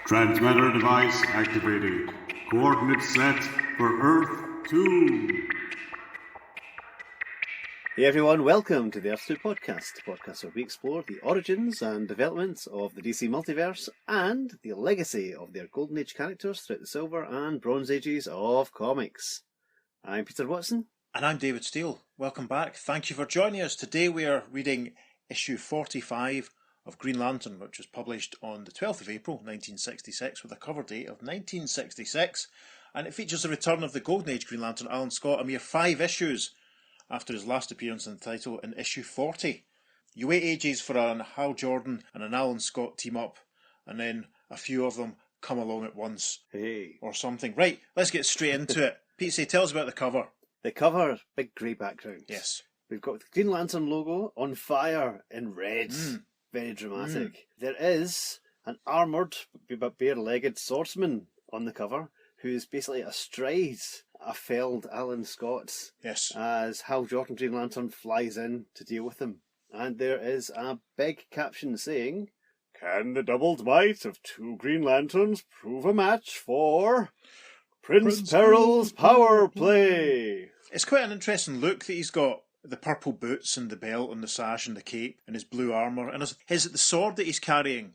Transmitter device activated. Coordinates set for Earth 2. Hey everyone, welcome to the Earth 2 podcast, the podcast where we explore the origins and developments of the DC multiverse and the legacy of their Golden Age characters throughout the Silver and Bronze Ages of comics. I'm Peter Watson. And I'm David Steele. Welcome back. Thank you for joining us. Today we are reading issue 45 of Green Lantern, which was published on the 12th of April 1966 with a cover date of 1966, and it features the return of the Golden Age Green Lantern, Alan Scott, a mere 5 issues after his last appearance in the title in issue 40. You wait ages for an Hal Jordan and an Alan Scott team up, and then a few of them come along at once. Hey. Or something. Right, let's get straight into it. Pete, tell us about the cover. The cover, big grey background. Yes. We've got the Green Lantern logo on fire in red. Very dramatic. There is an armoured but bare-legged swordsman on the cover who is basically astride a felled Alan Scott. Yes. As Hal Jordan Green Lantern flies in to deal with him. And there is a big caption saying, "Can the doubled might of 2 Green Lanterns prove a match for Prince Peril's power play?" It's quite an interesting look that he's got. The purple boots and the belt and the sash and the cape and his blue armour. And the sword that he's carrying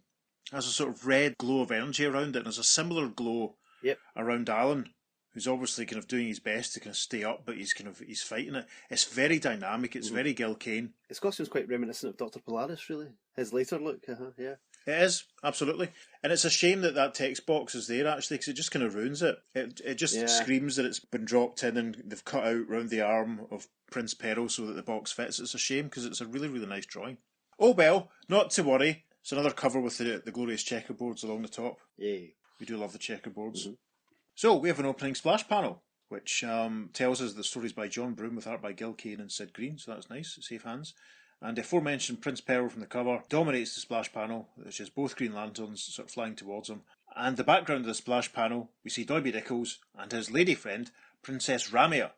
has a sort of red glow of energy around it. And there's a similar glow around Alan, who's obviously kind of doing his best to kind of stay up, but he's fighting it. It's very dynamic. It's very Gil Kane. His costume's quite reminiscent of Dr. Polaris, really. His later look, yeah. It is, absolutely. And it's a shame that text box is there, actually, because it just kind of ruins it. It just screams that it's been dropped in and they've cut out round the arm of Prince Peril so that the box fits. It's a shame, because it's a really, really nice drawing. Oh well, not to worry. It's another cover with the glorious checkerboards along the top. Yay. We do love the checkerboards. So, we have an opening splash panel, which tells us the story's by John Broome with art by Gil Kane and Sid Green, so that's nice, safe hands. And the aforementioned Prince Peril from the cover dominates the splash panel, which is both Green Lanterns sort of flying towards him. And the background of the splash panel, we see Doiby Dickles and his lady friend, Princess Ramia.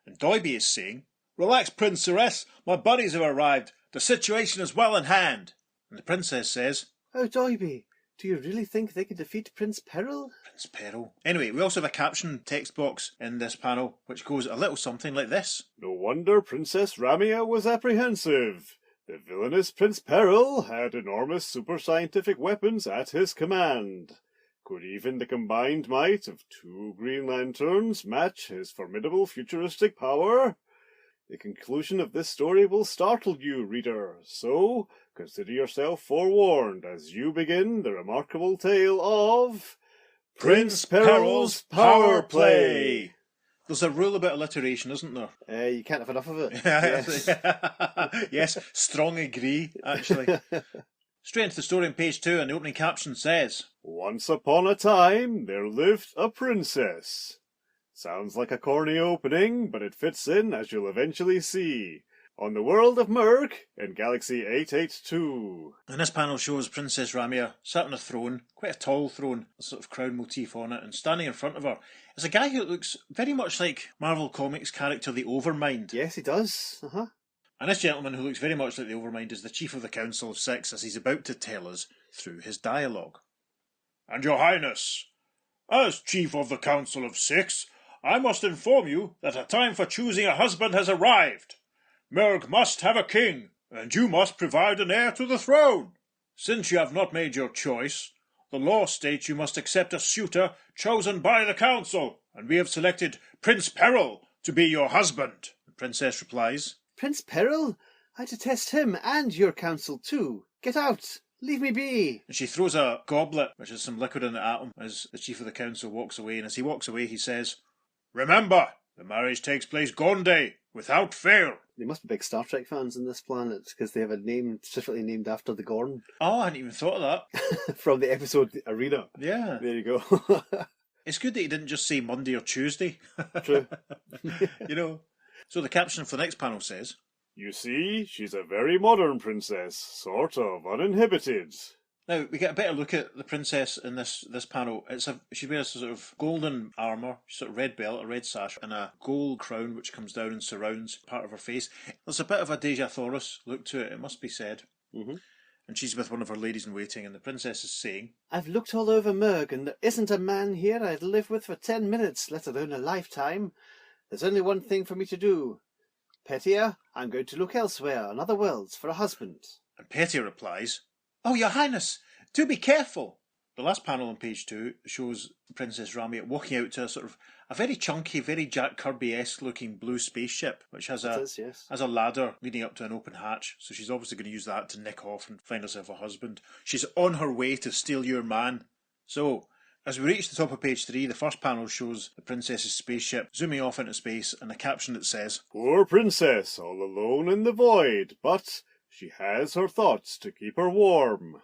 And Doiby is saying, "Relax, Princess, my buddies have arrived. The situation is well in hand." And the princess says, "Oh, Doiby, do you really think they could defeat Prince Peril?" Prince Peril. Anyway, we also have a caption text box in this panel, which goes a little something like this. "No wonder Princess Ramia was apprehensive. The villainous Prince Peril had enormous super-scientific weapons at his command. Could even the combined might of 2 Green Lanterns match his formidable futuristic power? The conclusion of this story will startle you, reader, so consider yourself forewarned as you begin the remarkable tale of Prince Peril's Power Play." There's a rule about alliteration, isn't there? You can't have enough of it. Yes. Yes, strong agree, actually. Straight into the story on page 2, and the opening caption says, "Once upon a time, there lived a princess." Sounds like a corny opening, but it fits in, as you'll eventually see, on the world of Merg in Galaxy 882. And this panel shows Princess Ramia sat on a throne, quite a tall throne, a sort of crown motif on it, and standing in front of her is a guy who looks very much like Marvel Comics character the Overmind. Yes, he does. And this gentleman who looks very much like the Overmind is the Chief of the Council of Six, as he's about to tell us through his dialogue. "And Your Highness, as Chief of the Council of Six, I must inform you that a time for choosing a husband has arrived. Merg must have a king, and you must provide an heir to the throne. Since you have not made your choice, the law states you must accept a suitor chosen by the council, and we have selected Prince Peril to be your husband." The princess replies, "Prince Peril? I detest him and your council too. Get out! Leave me be!" and she throws a goblet, which has some liquid in it, at him as the Chief of the Council walks away. And as he walks away, he says, "Remember, the marriage takes place Gonde, without fail." They must be big Star Trek fans in this planet, because they have a name specifically named after the Gorn. Oh, I hadn't even thought of that. From the episode Arena. Yeah. There you go. It's good that he didn't just say Monday or Tuesday. True. You know. So the caption for the next panel says, "You see, she's a very modern princess, sort of uninhibited." Now, we get a better look at the princess in this panel. She wears a sort of golden armour, sort of red belt, a red sash, and a gold crown which comes down and surrounds part of her face. There's a bit of a Deja Thoris look to it, it must be said. and she's with one of her ladies-in-waiting, and the princess is saying, I've looked all over Murg, and there isn't a man here I'd live with for 10 minutes, let alone a lifetime. There's only one thing for me to do. Petia, I'm going to look elsewhere, on other worlds, for a husband. and Petia replies, Oh, your highness, do be careful. The last panel on page 2 shows Princess Ramia walking out to a very chunky, very Jack Kirby-esque looking blue spaceship, which has a ladder leading up to an open hatch, so she's obviously going to use that to nick off and find herself a husband. She's on her way to steal your man. So, as we reach the top of page 3, the first panel shows the princess's spaceship zooming off into space, and a caption that says, Poor princess, all alone in the void, but she has her thoughts to keep her warm.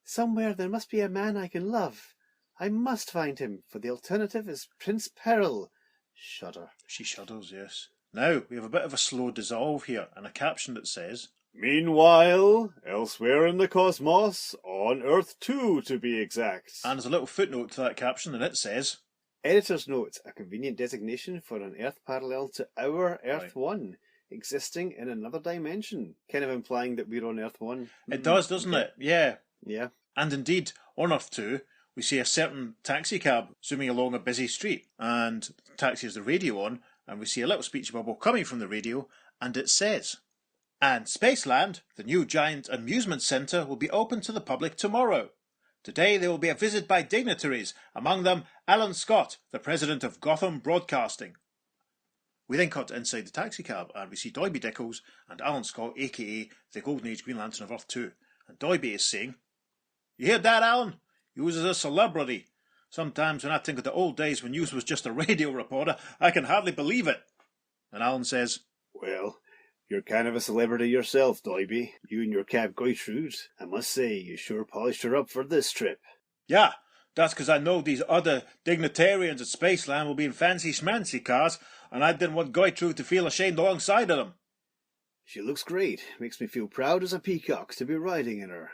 Somewhere there must be a man I can love. I must find him, for the alternative is Prince Peril. Shudder. She shudders, yes. Now, we have a bit of a slow dissolve here, and a caption that says, Meanwhile, elsewhere in the cosmos, on Earth 2 to be exact. And there's a little footnote to that caption, and it says, Editor's note, a convenient designation for an Earth parallel to our Earth 1, existing in another dimension. Kind of implying that we're on Earth 1. It does, doesn't it? Yeah. Yeah. And indeed, on Earth 2, we see a certain taxi cab zooming along a busy street, and the taxi has the radio on, and we see a little speech bubble coming from the radio, and it says, And Spaceland, the new giant amusement centre, will be open to the public tomorrow. Today there will be a visit by dignitaries, among them Alan Scott, the president of Gotham Broadcasting. We then cut inside the taxi cab, and we see Doiby Dickles and Alan Scott, aka the Golden Age Green Lantern of Earth 2, and Doiby is saying, You hear that, Alan? You was a celebrity. Sometimes when I think of the old days when you was just a radio reporter, I can hardly believe it. And Alan says, Well, you're kind of a celebrity yourself, Doiby. You and your cab Gertrude. I must say, you sure polished her up for this trip. Yeah, that's because I know these other dignitarians at Spaceland will be in fancy schmancy cars, and I didn't want Gertrude to feel ashamed alongside of them. She looks great. Makes me feel proud as a peacock to be riding in her.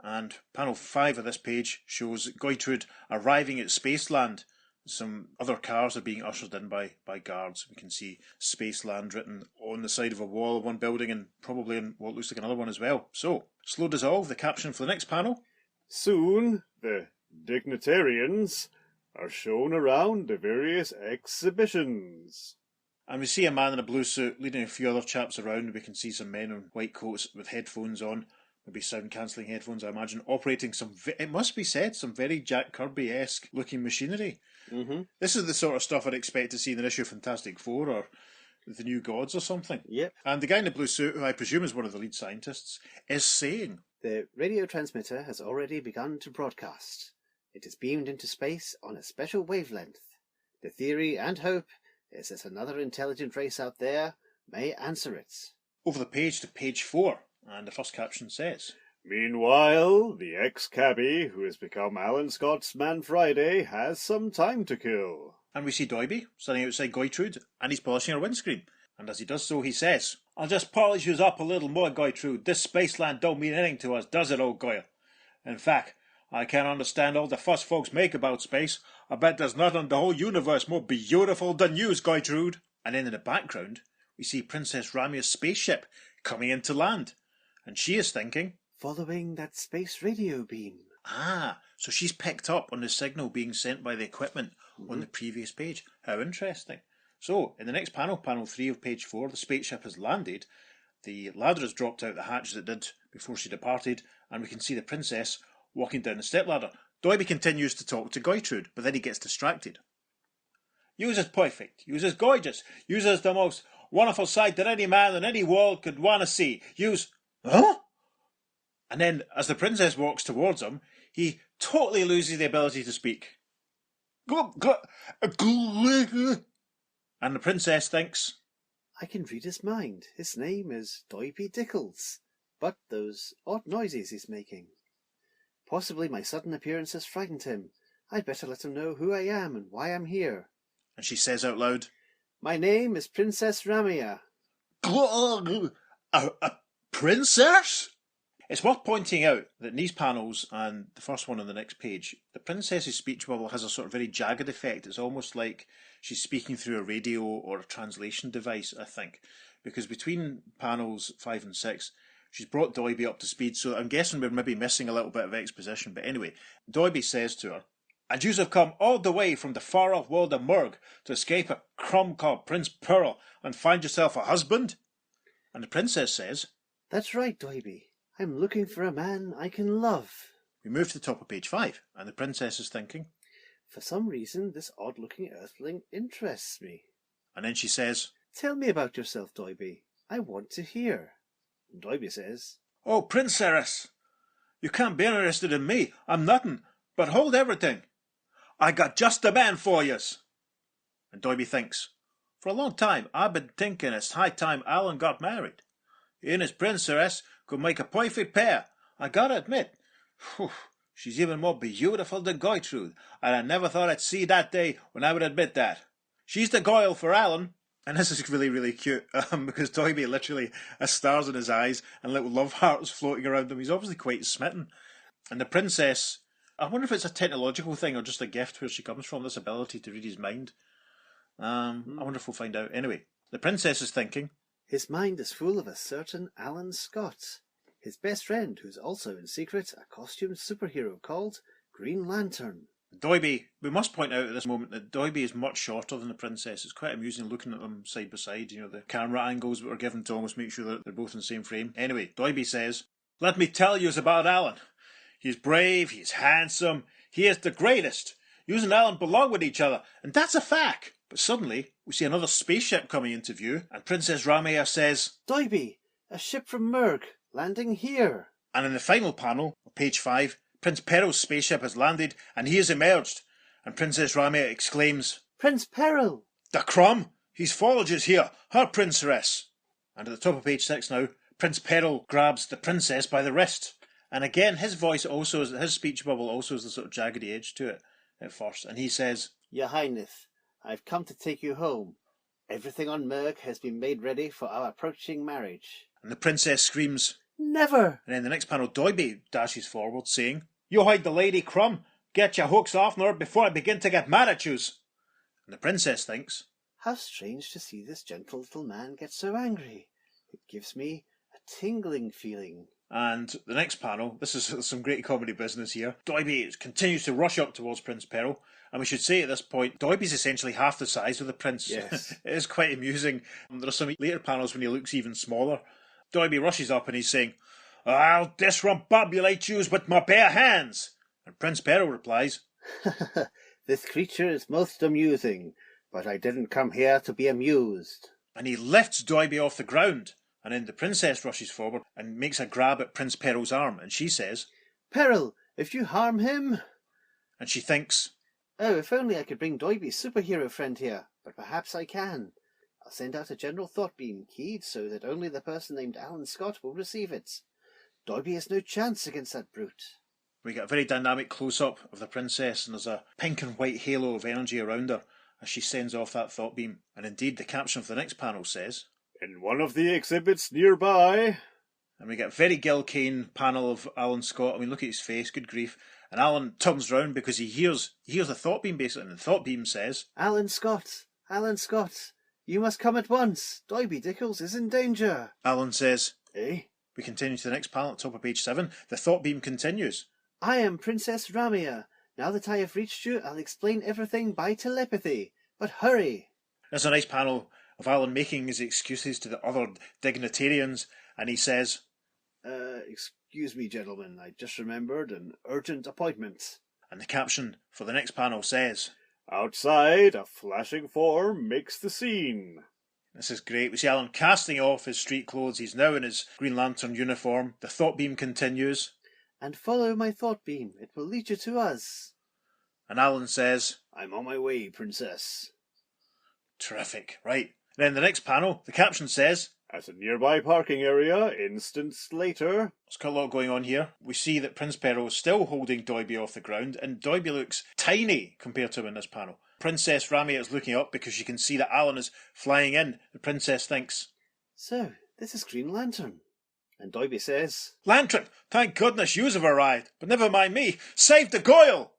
And panel 5 of this page shows Gertrude arriving at Spaceland. Some other cars are being ushered in by guards. We can see Spaceland written on the side of a wall of one building and probably in what looks like another one as well. So, slow dissolve, the caption for the next panel. Soon, the dignitarians are shown around the various exhibitions. And we see a man in a blue suit leading a few other chaps around. We can see some men in white coats with headphones on. Maybe sound-cancelling headphones, I imagine, operating some, it must be said, some very Jack Kirby-esque looking machinery. Mm-hmm. This is the sort of stuff I'd expect to see in an issue of Fantastic Four or The New Gods or something. Yep. And the guy in the blue suit, who I presume is one of the lead scientists, is saying, The radio transmitter has already begun to broadcast. It is beamed into space on a special wavelength. The theory and hope is that another intelligent race out there may answer it. Over the page to page 4. And the first caption says, Meanwhile, the ex-cabbie, who has become Alan Scott's Man Friday, has some time to kill. And we see Doiby standing outside Gertrude, and he's polishing her windscreen. And as he does so, he says, I'll just polish yous up a little more, Gertrude. This Spaceland don't mean anything to us, does it, old girl? In fact, I can't understand all the fuss folks make about space. I bet there's nothing in the whole universe more beautiful than yous, Gertrude. And then in the background, we see Princess Ramia's spaceship coming into land. And she is thinking, Following that space radio beam. Ah, so she's picked up on the signal being sent by the equipment on the previous page. How interesting. So, in the next panel, panel 3 of page 4, the spaceship has landed. The ladder has dropped out the hatch as it did before she departed, and we can see the princess walking down the stepladder. Doiby continues to talk to Gertrude, but then he gets distracted. Yous is perfect. Yous is gorgeous. Yous is the most wonderful sight that any man in any world could want to see. Yous... Huh? And then, as the princess walks towards him, he totally loses the ability to speak. And the princess thinks, I can read his mind. His name is Doiby Dickles. But those odd noises he's making. Possibly my sudden appearance has frightened him. I'd better let him know who I am and why I'm here. And she says out loud, My name is Princess Ramia. A princess? It's worth pointing out that in these panels, and the first one on the next page, the princess's speech bubble has a sort of very jagged effect. It's almost like she's speaking through a radio or a translation device, I think. Because between panels 5 and 6, She's brought Doiby up to speed, so I'm guessing we're maybe missing a little bit of exposition. But anyway, Doiby says to her, "And yous have come all the way from the far-off world of Murg to escape a crumb called Prince Peril and find yourself a husband?" And the princess says, "That's right, Doiby. I'm looking for a man I can love." We move to the top of page 5, and the princess is thinking, "For some reason, this odd-looking earthling interests me." and then she says, "Tell me about yourself, Doiby. I want to hear." And Doiby says, "Oh, Princess, you can't be interested in me. I'm nothing, but hold everything. I got just the man for yous." And Doiby thinks, "For a long time I've been thinking it's high time Alan got married. He and his princess could make a perfect pair. I gotta admit, she's even more beautiful than Gertrude, and I never thought I'd see that day when I would admit that. She's the girl for Alan." And this is really, really cute, because Doiby literally has stars in his eyes and little love hearts floating around him. He's obviously quite smitten. And the princess, I wonder if it's a technological thing or just a gift where she comes from, this ability to read his mind. I wonder if we'll find out. Anyway, the princess is thinking, "His mind is full of a certain Alan Scott, his best friend, who's also in secret a costumed superhero called Green Lantern." Doiby, we must point out at this moment that Doiby is much shorter than the princess. It's quite amusing looking at them side by side. You know, the camera angles that were given to almost make sure that they're both in the same frame. Anyway, Doiby says, "Let me tell yous about Alan. He's brave, he's handsome, he is the greatest. Yous and Alan belong with each other, and that's a fact." But suddenly, we see another spaceship coming into view, and Princess Ramia says, "Doiby, a ship from Murg, landing here." and in the final panel, on page 5, Prince Peril's spaceship has landed, and he has emerged, and Princess Ramia exclaims, "Prince Peril!" "The crumb! He's followed yous here, her princess!" And at the top of page 6 now, Prince Peril grabs the princess by the wrist. And again, his voice also, his speech bubble also has the sort of jaggedy edge to it at first. And he says, "Your Highness, I've come to take you home. Everything on Murg has been made ready for our approaching marriage." and the princess screams. "Never!" And in the next panel, Doiby dashes forward, saying, "You hide the lady, Crumb. Get your hooks off her before I begin to get mad at yous." And the princess thinks, How strange to see this gentle little man get so angry. It gives me a tingling feeling. and the next panel, this is some great comedy business here. Doiby continues to rush up towards Prince Peril, and we should say at this point, Doiby's essentially half the size of the prince. Yes. It is quite amusing. There are some later panels when he looks even smaller. Doiby rushes up and he's saying, "I'll disrobobulate yous with my bare hands." And Prince Peril replies, "This creature is most amusing, but I didn't come here to be amused." and he lifts Doiby off the ground. And then the princess rushes forward and makes a grab at Prince Peril's arm, and she says, "Peril, if you harm him..." and she thinks, "Oh, if only I could bring Doiby's superhero friend here, but perhaps I can. I'll send out a general thought beam, keyed so that only the person named Alan Scott will receive it. Doiby has no chance against that brute." we get a very dynamic close-up of the princess, and there's a pink and white halo of energy around her as she sends off that thought beam. And indeed, the caption of the next panel says, In one of the exhibits nearby. and we get a very Gil Kane panel of Alan Scott. I mean, look at his face, good grief. And Alan turns round because he hears a thought beam, basically, and the thought beam says, Alan Scott, you must come at once. Doiby Dickles is in danger." Alan says, "Eh? we continue to the next panel at the top of page 7. The thought beam continues. I am Princess Ramia. Now that I have reached you, I'll explain everything by telepathy. But hurry." There's a nice panel of Alan making his excuses to the other dignitarians, and he says, Excuse me, gentlemen. I just remembered an urgent appointment." and the caption for the next panel says, Outside, a flashing form makes the scene. this is great. We see Alan casting off his street clothes. He's now in his Green Lantern uniform. The thought beam continues, "And follow my thought beam. It will lead you to us." and Alan says, "I'm on my way, Princess." terrific, right. Then the next panel, the caption says, At a nearby parking area, instants later. there's quite a lot going on here. We see that Prince Peril is still holding Doiby off the ground, and Doiby looks tiny compared to him in this panel. Princess Ramia is looking up because she can see that Alan is flying in. The princess thinks, "So, this is Green Lantern." And Doiby says, "Lantern, thank goodness yous have arrived, but never mind me. Save the Goyle!"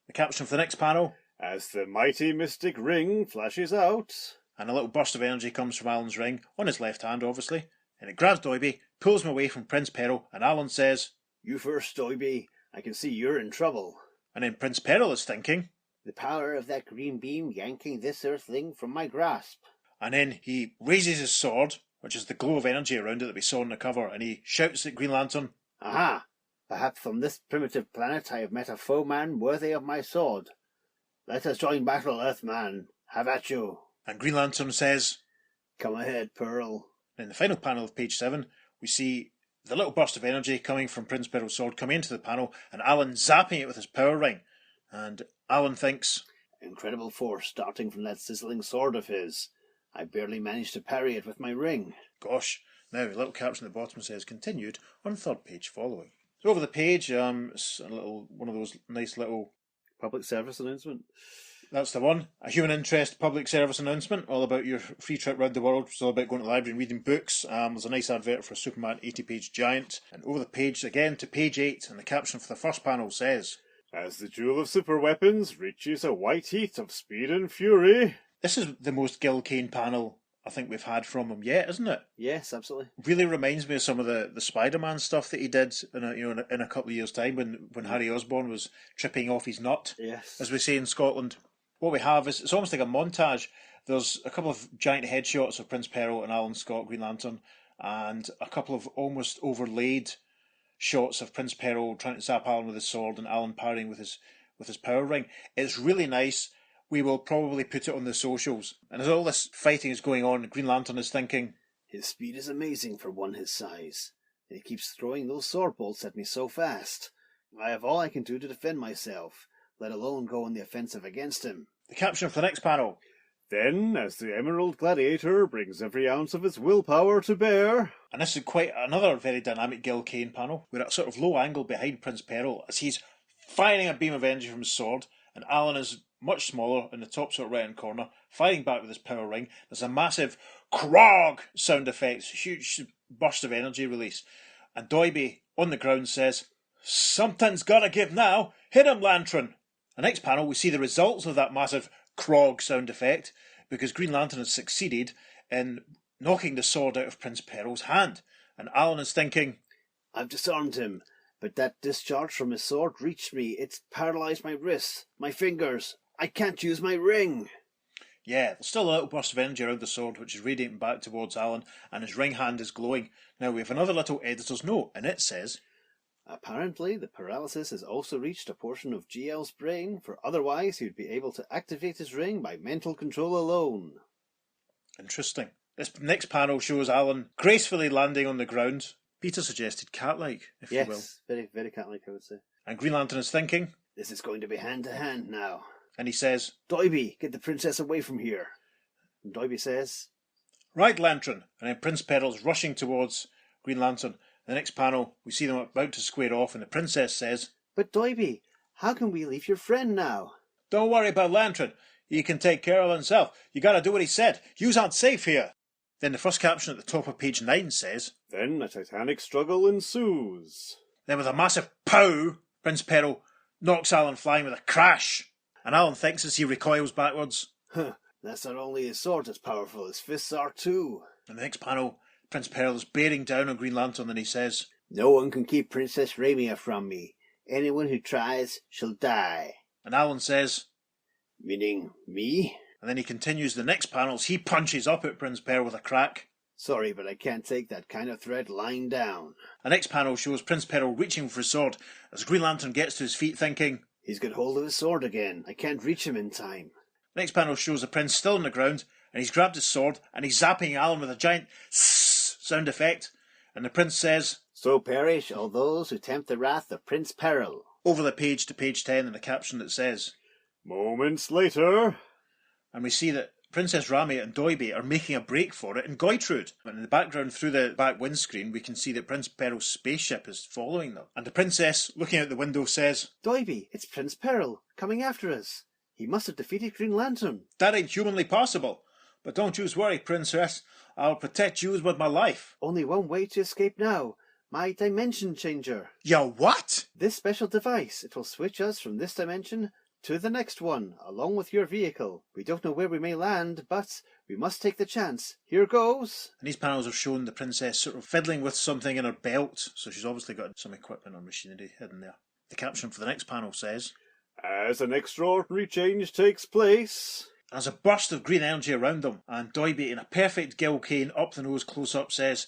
The caption for the next panel, As the mighty mystic ring flashes out. and a little burst of energy comes from Alan's ring, on his left hand obviously, and it grabs Doiby, pulls him away from Prince Peril, and Alan says, You first, Doiby. I can see you're in trouble. and then Prince Peril is thinking, The power of that green beam yanking this earthling from my grasp. and then he raises his sword, which is the glow of energy around it that we saw on the cover, and he shouts at Green Lantern, Aha! Perhaps on this primitive planet I have met a foeman worthy of my sword. Let us join battle, Earthman. Have at you. and Green Lantern says, Come ahead, Pearl. in the final panel of page 7, we see the little burst of energy coming from Prince Peril's sword coming into the panel, and Alan zapping it with his power ring. And Alan thinks, Incredible force starting from that sizzling sword of his. I barely managed to parry it with my ring. gosh. Now, a little caption at the bottom says, continued on third page following. So over the page, it's one of those nice little... Public service announcement. That's the one. A human interest public service announcement, all about your free trip around the world. It's all about going to the library and reading books. There's a nice advert for a Superman 80-page giant. And over the page, again, to page 8, and the caption for the first panel says, As the duel of superweapons reaches a white heat of speed and fury. this is the most Gil Kane panel I think we've had from him yet, isn't it? Yes, absolutely. Really reminds me of some of the Spider-Man stuff that he did in a couple of years' time when Harry Osborn was tripping off his nut, Yes. as we say in Scotland. What we have is, it's almost like a montage. There's a couple of giant headshots of Prince Peril and Alan Scott, Green Lantern, and a couple of almost overlaid shots of Prince Peril trying to zap Alan with his sword and Alan parrying with his power ring. It's really nice. We will probably put it on the socials. And as all this fighting is going on, Green Lantern is thinking, His speed is amazing for one his size. And he keeps throwing those sword bolts at me so fast. I have all I can do to defend myself, let alone go on the offensive against him. the caption for the next panel, Then, as the Emerald Gladiator brings every ounce of his willpower to bear, and this is quite another very dynamic Gil Kane panel. We're at a sort of low angle behind Prince Peril as he's firing a beam of energy from his sword, and Alan is much smaller in the top sort of right hand corner, firing back with his power ring. There's a massive krog sound effect, a huge burst of energy release. And Doiby on the ground says, Something's gotta give now. Hit him, Lantern. The next panel, we see the results of that massive krog sound effect, because Green Lantern has succeeded in knocking the sword out of Prince Peril's hand. And Alan is thinking, I've disarmed him, but that discharge from his sword reached me. It's paralysed my wrists, my fingers. I can't use my ring. yeah, there's still a little burst of energy around the sword, which is radiating back towards Alan, and his ring hand is glowing. Now we have another little editor's note, and it says, Apparently, the paralysis has also reached a portion of GL's brain, for otherwise he would be able to activate his ring by mental control alone. interesting. This next panel shows Alan gracefully landing on the ground. Peter suggested cat-like, if you will. Yes, very, very cat-like, I would say. And Green Lantern is thinking, This is going to be hand-to-hand now. and he says, Doiby, get the princess away from here. And Doiby says, Right, Lantern. And then Prince Peril's rushing towards Green Lantern. The next panel, we see them about to square off, and the princess says, But Doiby, how can we leave your friend now? Don't worry about Lantern. He can take care of himself. You gotta do what he said. Yous aren't safe here. Then the first caption at the top of page 9 says, then a titanic struggle ensues. Then with a massive pow, Prince Peril knocks Alan flying with a crash. And Alan thinks as he recoils backwards. Huh, that's not only his sword as powerful, his fists are too. In the next panel, Prince Peril is bearing down on Green Lantern and he says, No one can keep Princess Ramia from me. Anyone who tries shall die. and Alan says, Meaning me? and then he continues the next panels. He punches up at Prince Peril with a crack. Sorry, but I can't take that kind of threat lying down. The next panel shows Prince Peril reaching for his sword as Green Lantern gets to his feet thinking. He's got hold of his sword again. I can't reach him in time. The next panel shows the prince still on the ground and he's grabbed his sword and he's zapping Alan with a giant sound effect. And the prince says, So perish all those who tempt the wrath of Prince Peril. over the page to page 10 in the caption that says, Moments later, and we see that Princess Ramia and Doiby are making a break for it in Goitrude. And in the background, through the back windscreen, we can see that Prince Peril's spaceship is following them. And the princess, looking out the window, says, Doiby, it's Prince Peril, coming after us. He must have defeated Green Lantern. That ain't humanly possible. But don't yous worry, princess. I'll protect yous with my life. Only one way to escape now. My dimension changer. Ya what? This special device, it will switch us from this dimension to the next one, along with your vehicle. We don't know where we may land, but we must take the chance. Here goes. And these panels are showing the princess sort of fiddling with something in her belt, so she's obviously got some equipment or machinery hidden there. The caption for the next panel says, As an extraordinary change takes place, there's a burst of green energy around them, and Doiby, in a perfect Gil Kane up-the-nose close-up, says,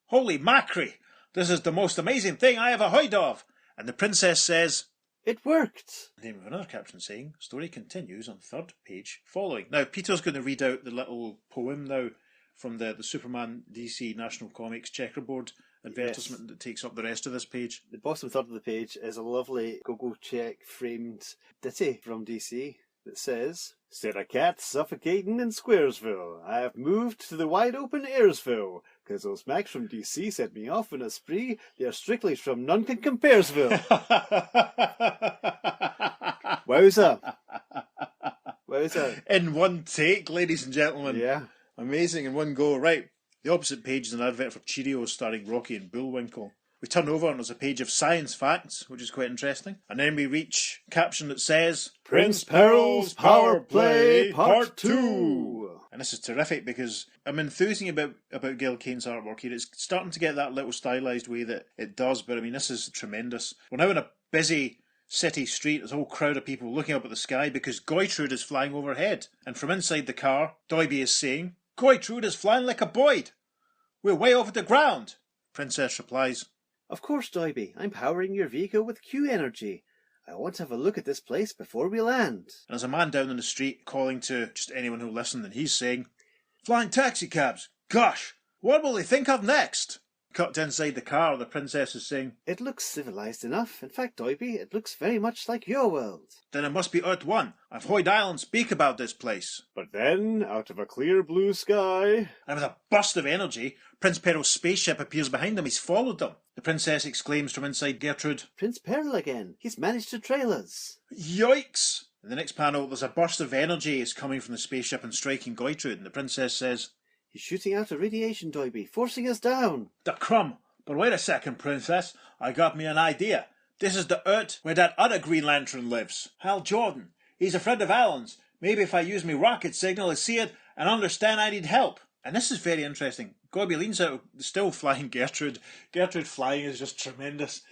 Holy mackerel! This is the most amazing thing I ever heard of! And the princess says, It worked. Then we have another caption saying, story continues on third page following. Now, Peter's going to read out the little poem now from the Superman DC National Comics checkerboard advertisement that takes up the rest of this page. The bottom third of the page is a lovely go-go check framed ditty from DC that says, Said a cat suffocating in Squaresville. I have moved to the wide open Airsville, 'cause those Macs from DC set me off in a spree. They are strictly from none can comparesville. Wowza. Wowza. In one take, ladies and gentlemen. Yeah. Amazing in one go. Right, the opposite page is an advert for Cheerios starring Rocky and Bullwinkle. We turn over and there's a page of science facts, which is quite interesting. And then we reach a caption that says, Prince Peril's Power Play Part 2. And this is terrific because I'm enthusing about Gil Kane's artwork here. It's starting to get that little stylised way that it does, but I mean, this is tremendous. We're now in a busy city street. There's a whole crowd of people looking up at the sky because Gertrude is flying overhead. And from inside the car, Doiby is saying, Gertrude is flying like a boy. We're way over the ground. Princess replies, Of course, Doiby. I'm powering your vehicle with Q energy. I want to have a look at this place before we land. And there's a man down in the street calling to just anyone who'll listen, and he's saying, Flying taxi cabs! Gosh, what will they think of next? Cut to inside the car, the princess is saying, It looks civilised enough. In fact, Doiby, it looks very much like your world. Then it must be Earth 1. I've heard Island speak about this place. But then, out of a clear blue sky, And with a burst of energy, Prince Peril's spaceship appears behind them. He's followed them. The princess exclaims from inside Gertrude, Prince Peril again. He's managed to trail us. Yikes! In the next panel, there's a burst of energy is coming from the spaceship and striking Gertrude, and the princess says, He's shooting out a radiation, Doiby, forcing us down. The crumb! But wait a second, princess. I got me an idea. This is the Earth where that other Green Lantern lives. Hal Jordan. He's a friend of Alan's. Maybe if I use me rocket signal, he'll see it and understand I need help. And this is very interesting. Doiby leans out, still flying Gertrude. Gertrude flying is just tremendous.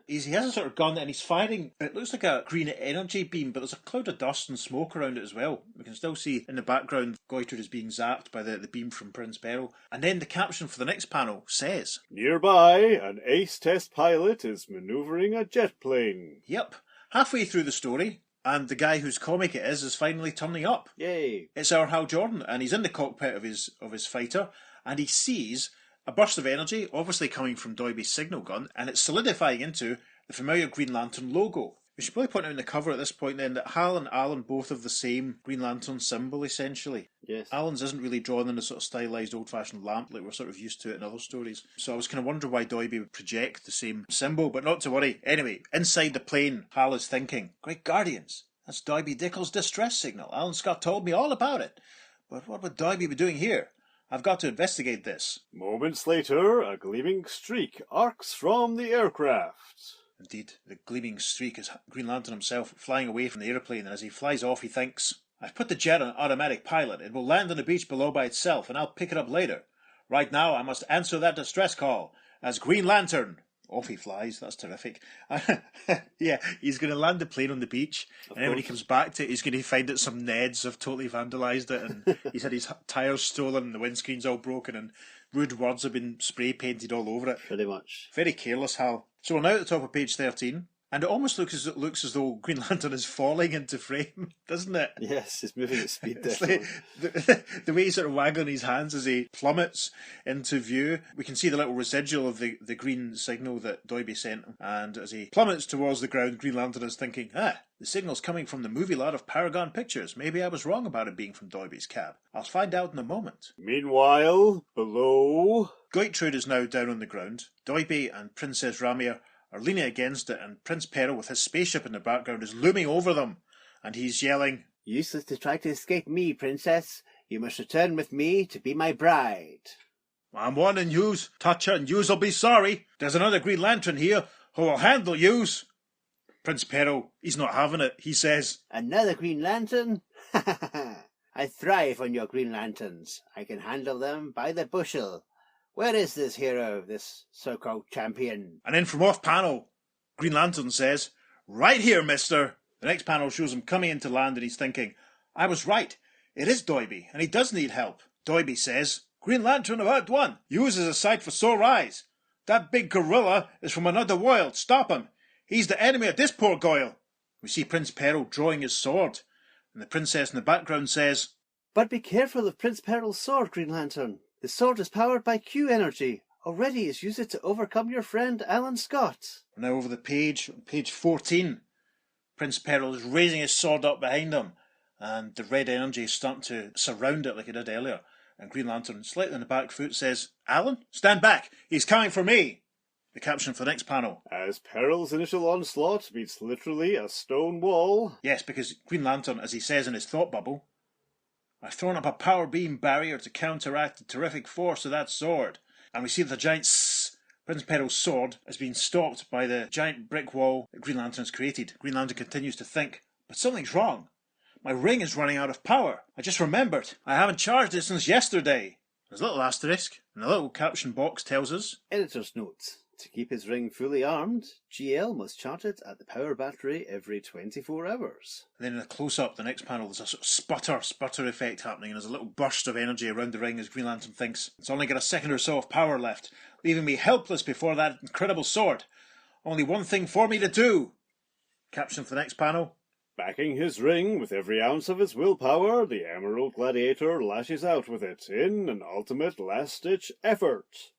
He has a sort of gun and he's firing, it looks like a green energy beam, but there's a cloud of dust and smoke around it as well. We can still see in the background Gertrude is being zapped by the beam from Prince Peril. And then the caption for the next panel says, nearby, an ace test pilot is manoeuvring a jet plane. Yep, halfway through the story, and the guy whose comic it is finally turning up. Yay. It's our Hal Jordan, and he's in the cockpit of his fighter, and he sees a burst of energy, obviously coming from Doiby's signal gun, and it's solidifying into the familiar Green Lantern logo. We should probably point out in the cover at this point then that Hal and Alan both have the same Green Lantern symbol, essentially. Yes. Alan's isn't really drawn in a sort of stylised old-fashioned lamp like we're sort of used to in other stories. So I was kind of wondering why Doiby would project the same symbol, but not to worry. Anyway, inside the plane, Hal is thinking, Great Guardians, that's Doiby Dickles' distress signal. Alan Scott told me all about it. But what would Doiby be doing here? I've got to investigate this. Moments later, a gleaming streak arcs from the aircraft. Indeed, the gleaming streak is Green Lantern himself flying away from the airplane, and as he flies off he thinks, I've put the jet on automatic pilot. It will land on the beach below by itself, and I'll pick it up later. Right now I must answer that distress call as Green Lantern. Off he flies. That's terrific. Yeah, he's going to land the plane on the beach, and then when he comes back to it, he's going to find that some Neds have totally vandalised it, and he's had his tyres stolen, and the windscreen's all broken, and rude words have been spray painted all over it. Pretty much. Very careless, Hal. So we're now at the top of page 13, and it almost looks as though Green Lantern is falling into frame, doesn't it? Yes, he's moving at speed, It's definitely. like the way he's sort of waggling his hands as he plummets into view. We can see the little residual of the green signal that Doiby sent him. And as he plummets towards the ground, Green Lantern is thinking, the signal's coming from the movie lot of Paragon Pictures. Maybe I was wrong about it being from Doiby's cab. I'll find out in a moment. Meanwhile, below... Gertrude is now down on the ground. Doiby and Princess Ramia are leaning against it, and Prince Peril, with his spaceship in the background, is looming over them. And he's yelling, Useless to try to escape me, Princess. You must return with me to be my bride. I'm warning yous. Touch her and yous will be sorry. There's another Green Lantern here who will handle yous. Prince Peril, he's not having it. He says, Another Green Lantern? Ha ha ha! I thrive on your Green Lanterns. I can handle them by the bushel. Where is this hero, this so-called champion? and then from off panel, Green Lantern says, right here, mister. The next panel shows him coming into land and he's thinking, I was right. It is Doiby, and he does need help. Doiby says, Green Lantern about one. Use as a sight for sore eyes. That big gorilla is from another world. Stop him. He's the enemy of this poor Goyle. We see Prince Peril drawing his sword, and the princess in the background says, But be careful of Prince Peril's sword, Green Lantern. The sword is powered by Q energy. Already he's used it to overcome your friend Alan Scott. Now over the page, on page 14, Prince Peril is raising his sword up behind him, and the red energy is starting to surround it like it did earlier. And Green Lantern, slightly on the back foot, says, Alan, stand back. He's coming for me. The caption for the next panel. As Peril's initial onslaught meets literally a stone wall. Yes, because Green Lantern, as he says in his thought bubble, I've thrown up a power beam barrier to counteract the terrific force of that sword. And we see that the giant Prince Peril's sword has been stopped by the giant brick wall that Green Lantern has created. Green Lantern continues to think, but something's wrong. My ring is running out of power. I just remembered. I haven't charged it since yesterday. There's a little asterisk, and a little caption box tells us, Editor's note. To keep his ring fully armed, GL must charge it at the power battery every 24 hours. And then in a close-up, the next panel, there's a sort of sputter effect happening, and there's a little burst of energy around the ring as Green Lantern thinks, it's only got a second or so of power left, leaving me helpless before that incredible sword. Only one thing for me to do. Caption for the next panel. Backing his ring with every ounce of his willpower, the Emerald Gladiator lashes out with it in an ultimate last-ditch effort.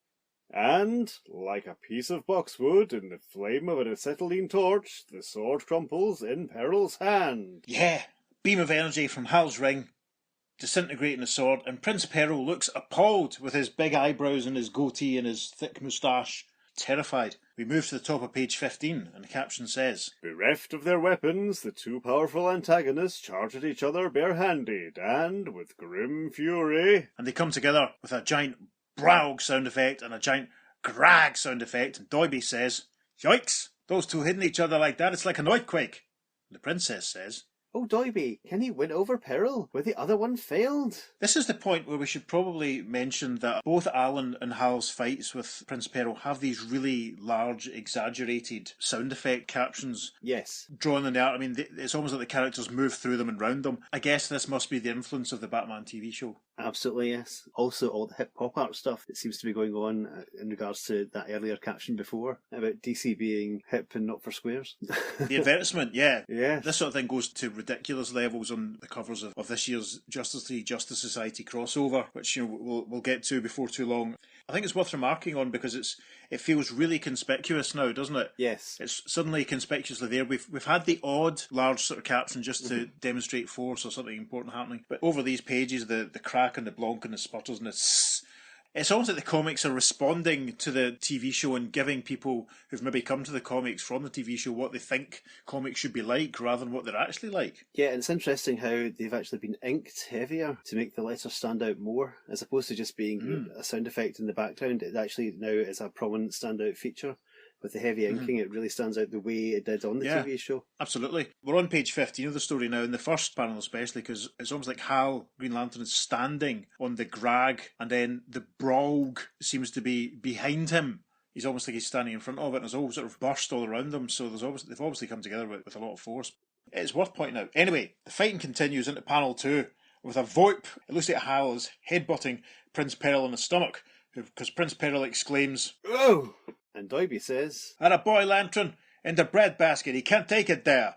And, like a piece of boxwood in the flame of an acetylene torch, the sword crumples in Peril's hand. Yeah, beam of energy from Hal's ring, disintegrating the sword, and Prince Peril looks appalled with his big eyebrows and his goatee and his thick moustache. Terrified. We move to the top of page 15, and the caption says, Bereft of their weapons, the two powerful antagonists charge at each other barehanded, and, with grim fury... And they come together with a giant Braug sound effect and a giant Grag sound effect, and Doiby says, Yikes! Those two hitting each other like that, it's like an earthquake. The princess says, Oh, Doiby, can he win over Peril where the other one failed? This is the point where we should probably mention that both Alan and Hal's fights with Prince Peril have these really large, exaggerated sound effect captions. Yes. Drawn in the art. I mean, it's almost like the characters move through them and round them. I guess this must be the influence of the Batman TV show. Absolutely, yes. Also, all the hip pop art stuff that seems to be going on in regards to that earlier caption before about DC being hip and not for squares. The advertisement, yeah. Yeah. This sort of thing goes to ridiculous levels on the covers of this year's Justice League Justice Society crossover, which we'll get to before too long. I think it's worth remarking on because it feels really conspicuous now, doesn't it? Yes. It's suddenly conspicuously there. We've had the odd large sort of caption just to demonstrate force or something important happening, but over these pages, the crack and the blonk and the sputters and it's almost like the comics are responding to the TV show and giving people who've maybe come to the comics from the TV show what they think comics should be like rather than what they're actually like. Yeah, and it's interesting how they've actually been inked heavier to make the letters stand out more, as opposed to just being a sound effect in the background. It actually now is a prominent standout feature. With the heavy inking, it really stands out the way it did on the TV show. Absolutely. We're on page 15 of the story now, in the first panel especially, because it's almost like Hal, Green Lantern, is standing on the Grag, and then the Braug seems to be behind him. He's almost like he's standing in front of it, and there's all sort of burst all around them, so they've obviously come together with a lot of force. It's worth pointing out. Anyway, the fighting continues into panel 2, with a VoIP. It looks like Hal is headbutting Prince Peril in the stomach, because Prince Peril exclaims, Oh! And Doiby says, "At a boy Lantern in the breadbasket, he can't take it there."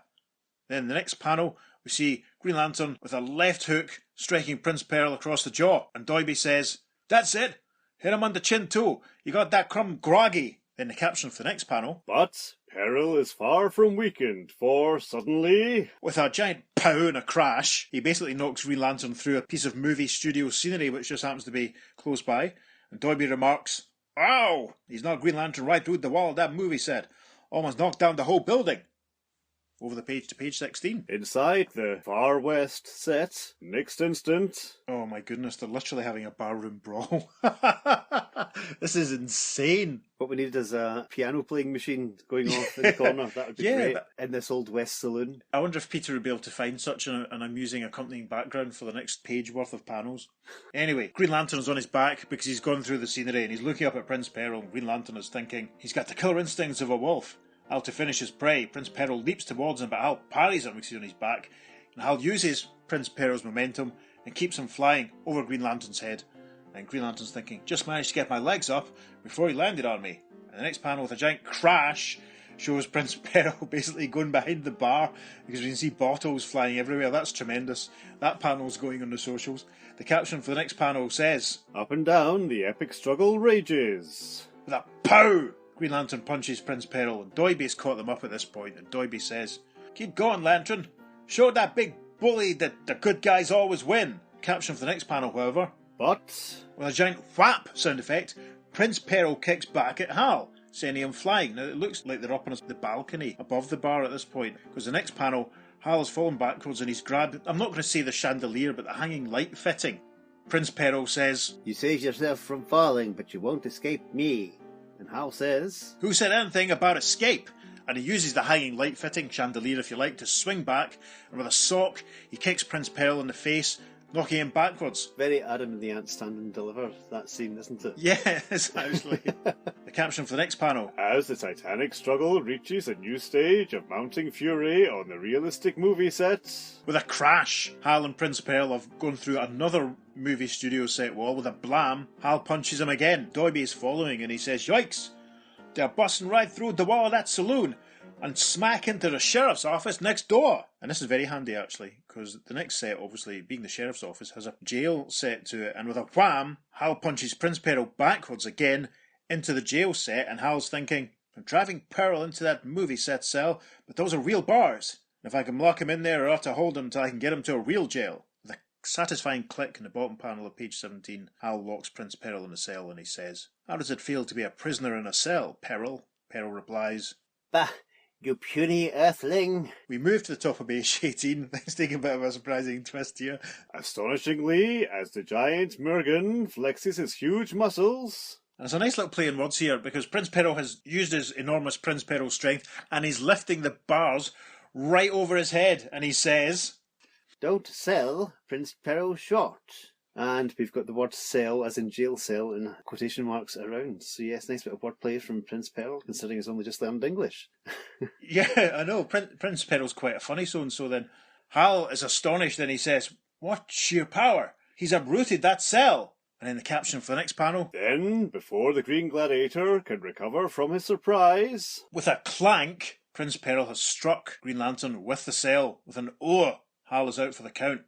Then the next panel, we see Green Lantern with a left hook striking Prince Peril across the jaw, and Doiby says, "That's it, hit him on the chin too, you got that crumb groggy." Then the caption for the next panel, But Peril is far from weakened, for suddenly... with a giant pow and a crash, he basically knocks Green Lantern through a piece of movie studio scenery which just happens to be close by, and Doiby remarks, "Ow! He's knocked Green Lantern right through the wall of that movie set. Almost knocked down the whole building." Over the page to page 16. Inside the Far West set, next instant... Oh my goodness, they're literally having a barroom brawl. This is insane. What we need is a piano playing machine going off in the corner. That would be great in this Old West saloon. I wonder if Peter would be able to find such an amusing accompanying background for the next page worth of panels. Anyway, Green Lantern's on his back because he's gone through the scenery and he's looking up at Prince Peril. Green Lantern is thinking, he's got the killer instincts of a wolf. Hal to finish his prey. Prince Peril leaps towards him, but Hal parries him because he's on his back. And Hal uses Prince Peril's momentum and keeps him flying over Green Lantern's head. And Green Lantern's thinking, just managed to get my legs up before he landed on me. And the next panel with a giant crash shows Prince Peril basically going behind the bar because we can see bottles flying everywhere. That's tremendous. That panel's going on the socials. The caption for the next panel says, Up and down, the epic struggle rages. with a pow! Green Lantern punches Prince Peril and Doiby's caught them up at this point and Doiby says, keep going, Lantern. Show that big bully that the good guys always win. Caption for the next panel, however, But with a giant whap sound effect, Prince Peril kicks back at Hal, sending him flying. Now it looks like they're up on the balcony above the bar at this point, because the next panel, Hal has fallen backwards and he's grabbed, I'm not going to say the chandelier, but the hanging light fitting. Prince Peril says, You saved yourself from falling, but you won't escape me. And Hal says, who said anything about escape? And he uses the hanging light fitting chandelier, if you like, to swing back, and with a sock, he kicks Prince Peril in the face, knocking him backwards. very Adam and the Ant Stand and Deliver, that scene, isn't it? Yes, actually. The caption for the next panel, as the Titanic struggle reaches a new stage of mounting fury on the realistic movie set, with a crash, Hal and Prince Peril have gone through another movie studio set wall. With a blam, Hal punches him again. Doiby is following and he says, yikes, they're busting right through the wall of that saloon and smack into the sheriff's office next door. And this is very handy actually, because the next set, obviously being the sheriff's office, has a jail set to it, and with a wham, Hal punches Prince Peril backwards again into the jail set, and Hal's thinking, I'm driving Peril into that movie set cell, but those are real bars. And if I can lock him in there, I ought to hold him until I can get him to a real jail. With a satisfying click in the bottom panel of page 17, Hal locks Prince Peril in a cell and he says, how does it feel to be a prisoner in a cell, Peril? Peril replies, Bah, you puny earthling. we move to the top of page 18. Things take a bit of a surprising twist here. astonishingly, as the giant Mergen flexes his huge muscles. And it's a nice little play on words here because Prince Peril has used his enormous Prince Peril strength and he's lifting the bars right over his head and he says, Don't sell Prince Peril short. And we've got the word sell as in jail cell in quotation marks around. So yes, nice bit of wordplay from Prince Peril, considering he's only just learned English. yeah, I know, Prince Peril's quite a funny so then Hal is astonished and he says, what sheer power, he's uprooted that cell. And in the caption for the next panel, Then, before the Green Gladiator can recover from his surprise, with a clank, Prince Peril has struck Green Lantern with the cell with an oar. Hal is out for the count.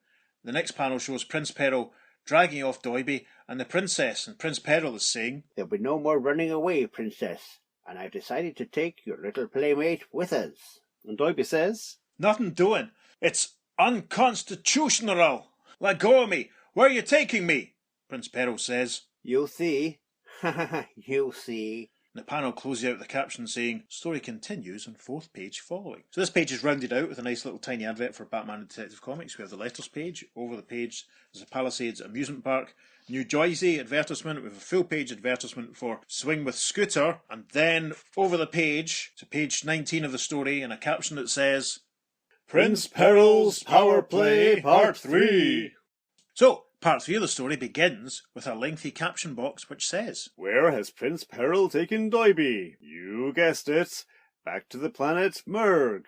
The next panel shows Prince Peril dragging off Doiby and the princess, and Prince Peril is saying, There'll be no more running away, princess, and I've decided to take your little playmate with us. and Doiby says, nothing doing. It's unconstitutional. Let go of me. Where are you taking me? Prince Peril says. You'll see. Ha ha ha, you'll see. The panel closes out with the caption saying, story continues on 4th page following. So this page is rounded out with a nice little tiny advert for Batman and Detective Comics. We have the letters page. Over the page there's a Palisades amusement park. New Jersey advertisement with a full page advertisement for Swing with Scooter. And then over the page to page 19 of the story and a caption that says, Prince Peril's Power Play Part 3. So, part 3 of the story begins with a lengthy caption box which says, Where has Prince Peril taken Doiby? You guessed it, back to the planet Merg.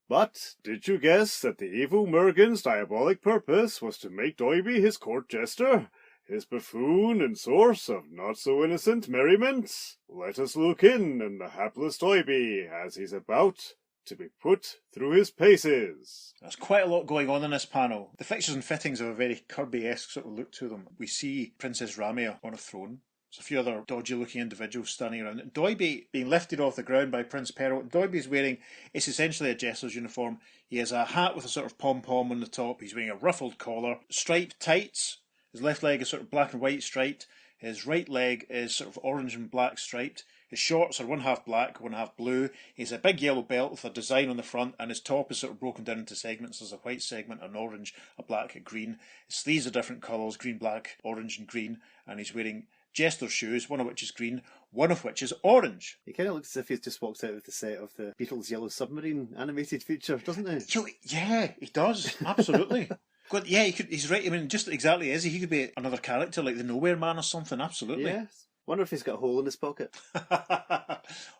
But did you guess that the evil Mergan's diabolic purpose was to make Doiby his court jester? His buffoon and source of not-so-innocent merriment? Let us look in on the hapless Doiby as he's about to be put through his paces. There's quite a lot going on in this panel. The fixtures and fittings have a very Kirby-esque sort of look to them. We see Princess Ramia on a throne. There's a few other dodgy-looking individuals standing around. And Doiby being lifted off the ground by Prince Peril. Doiby's wearing, it's essentially a jester's uniform. He has a hat with a sort of pom-pom on the top. He's wearing a ruffled collar, striped tights. His left leg is sort of black and white striped. His right leg is sort of orange and black striped. His shorts are one half black, one half blue. He has a big yellow belt with a design on the front, and his top is sort of broken down into segments. There's a white segment, an orange, a black, a green. His sleeves are different colours, green, black, orange and green, and he's wearing jester's shoes, one of which is green, one of which is orange. He kind of looks as if he's just walked out of the set of the Beatles' Yellow Submarine animated feature, doesn't he? Yeah, he does, absolutely. But yeah, he's right. I mean, just exactly as he could be another character like the Nowhere Man or something, absolutely. Yes. Wonder if he's got a hole in his pocket.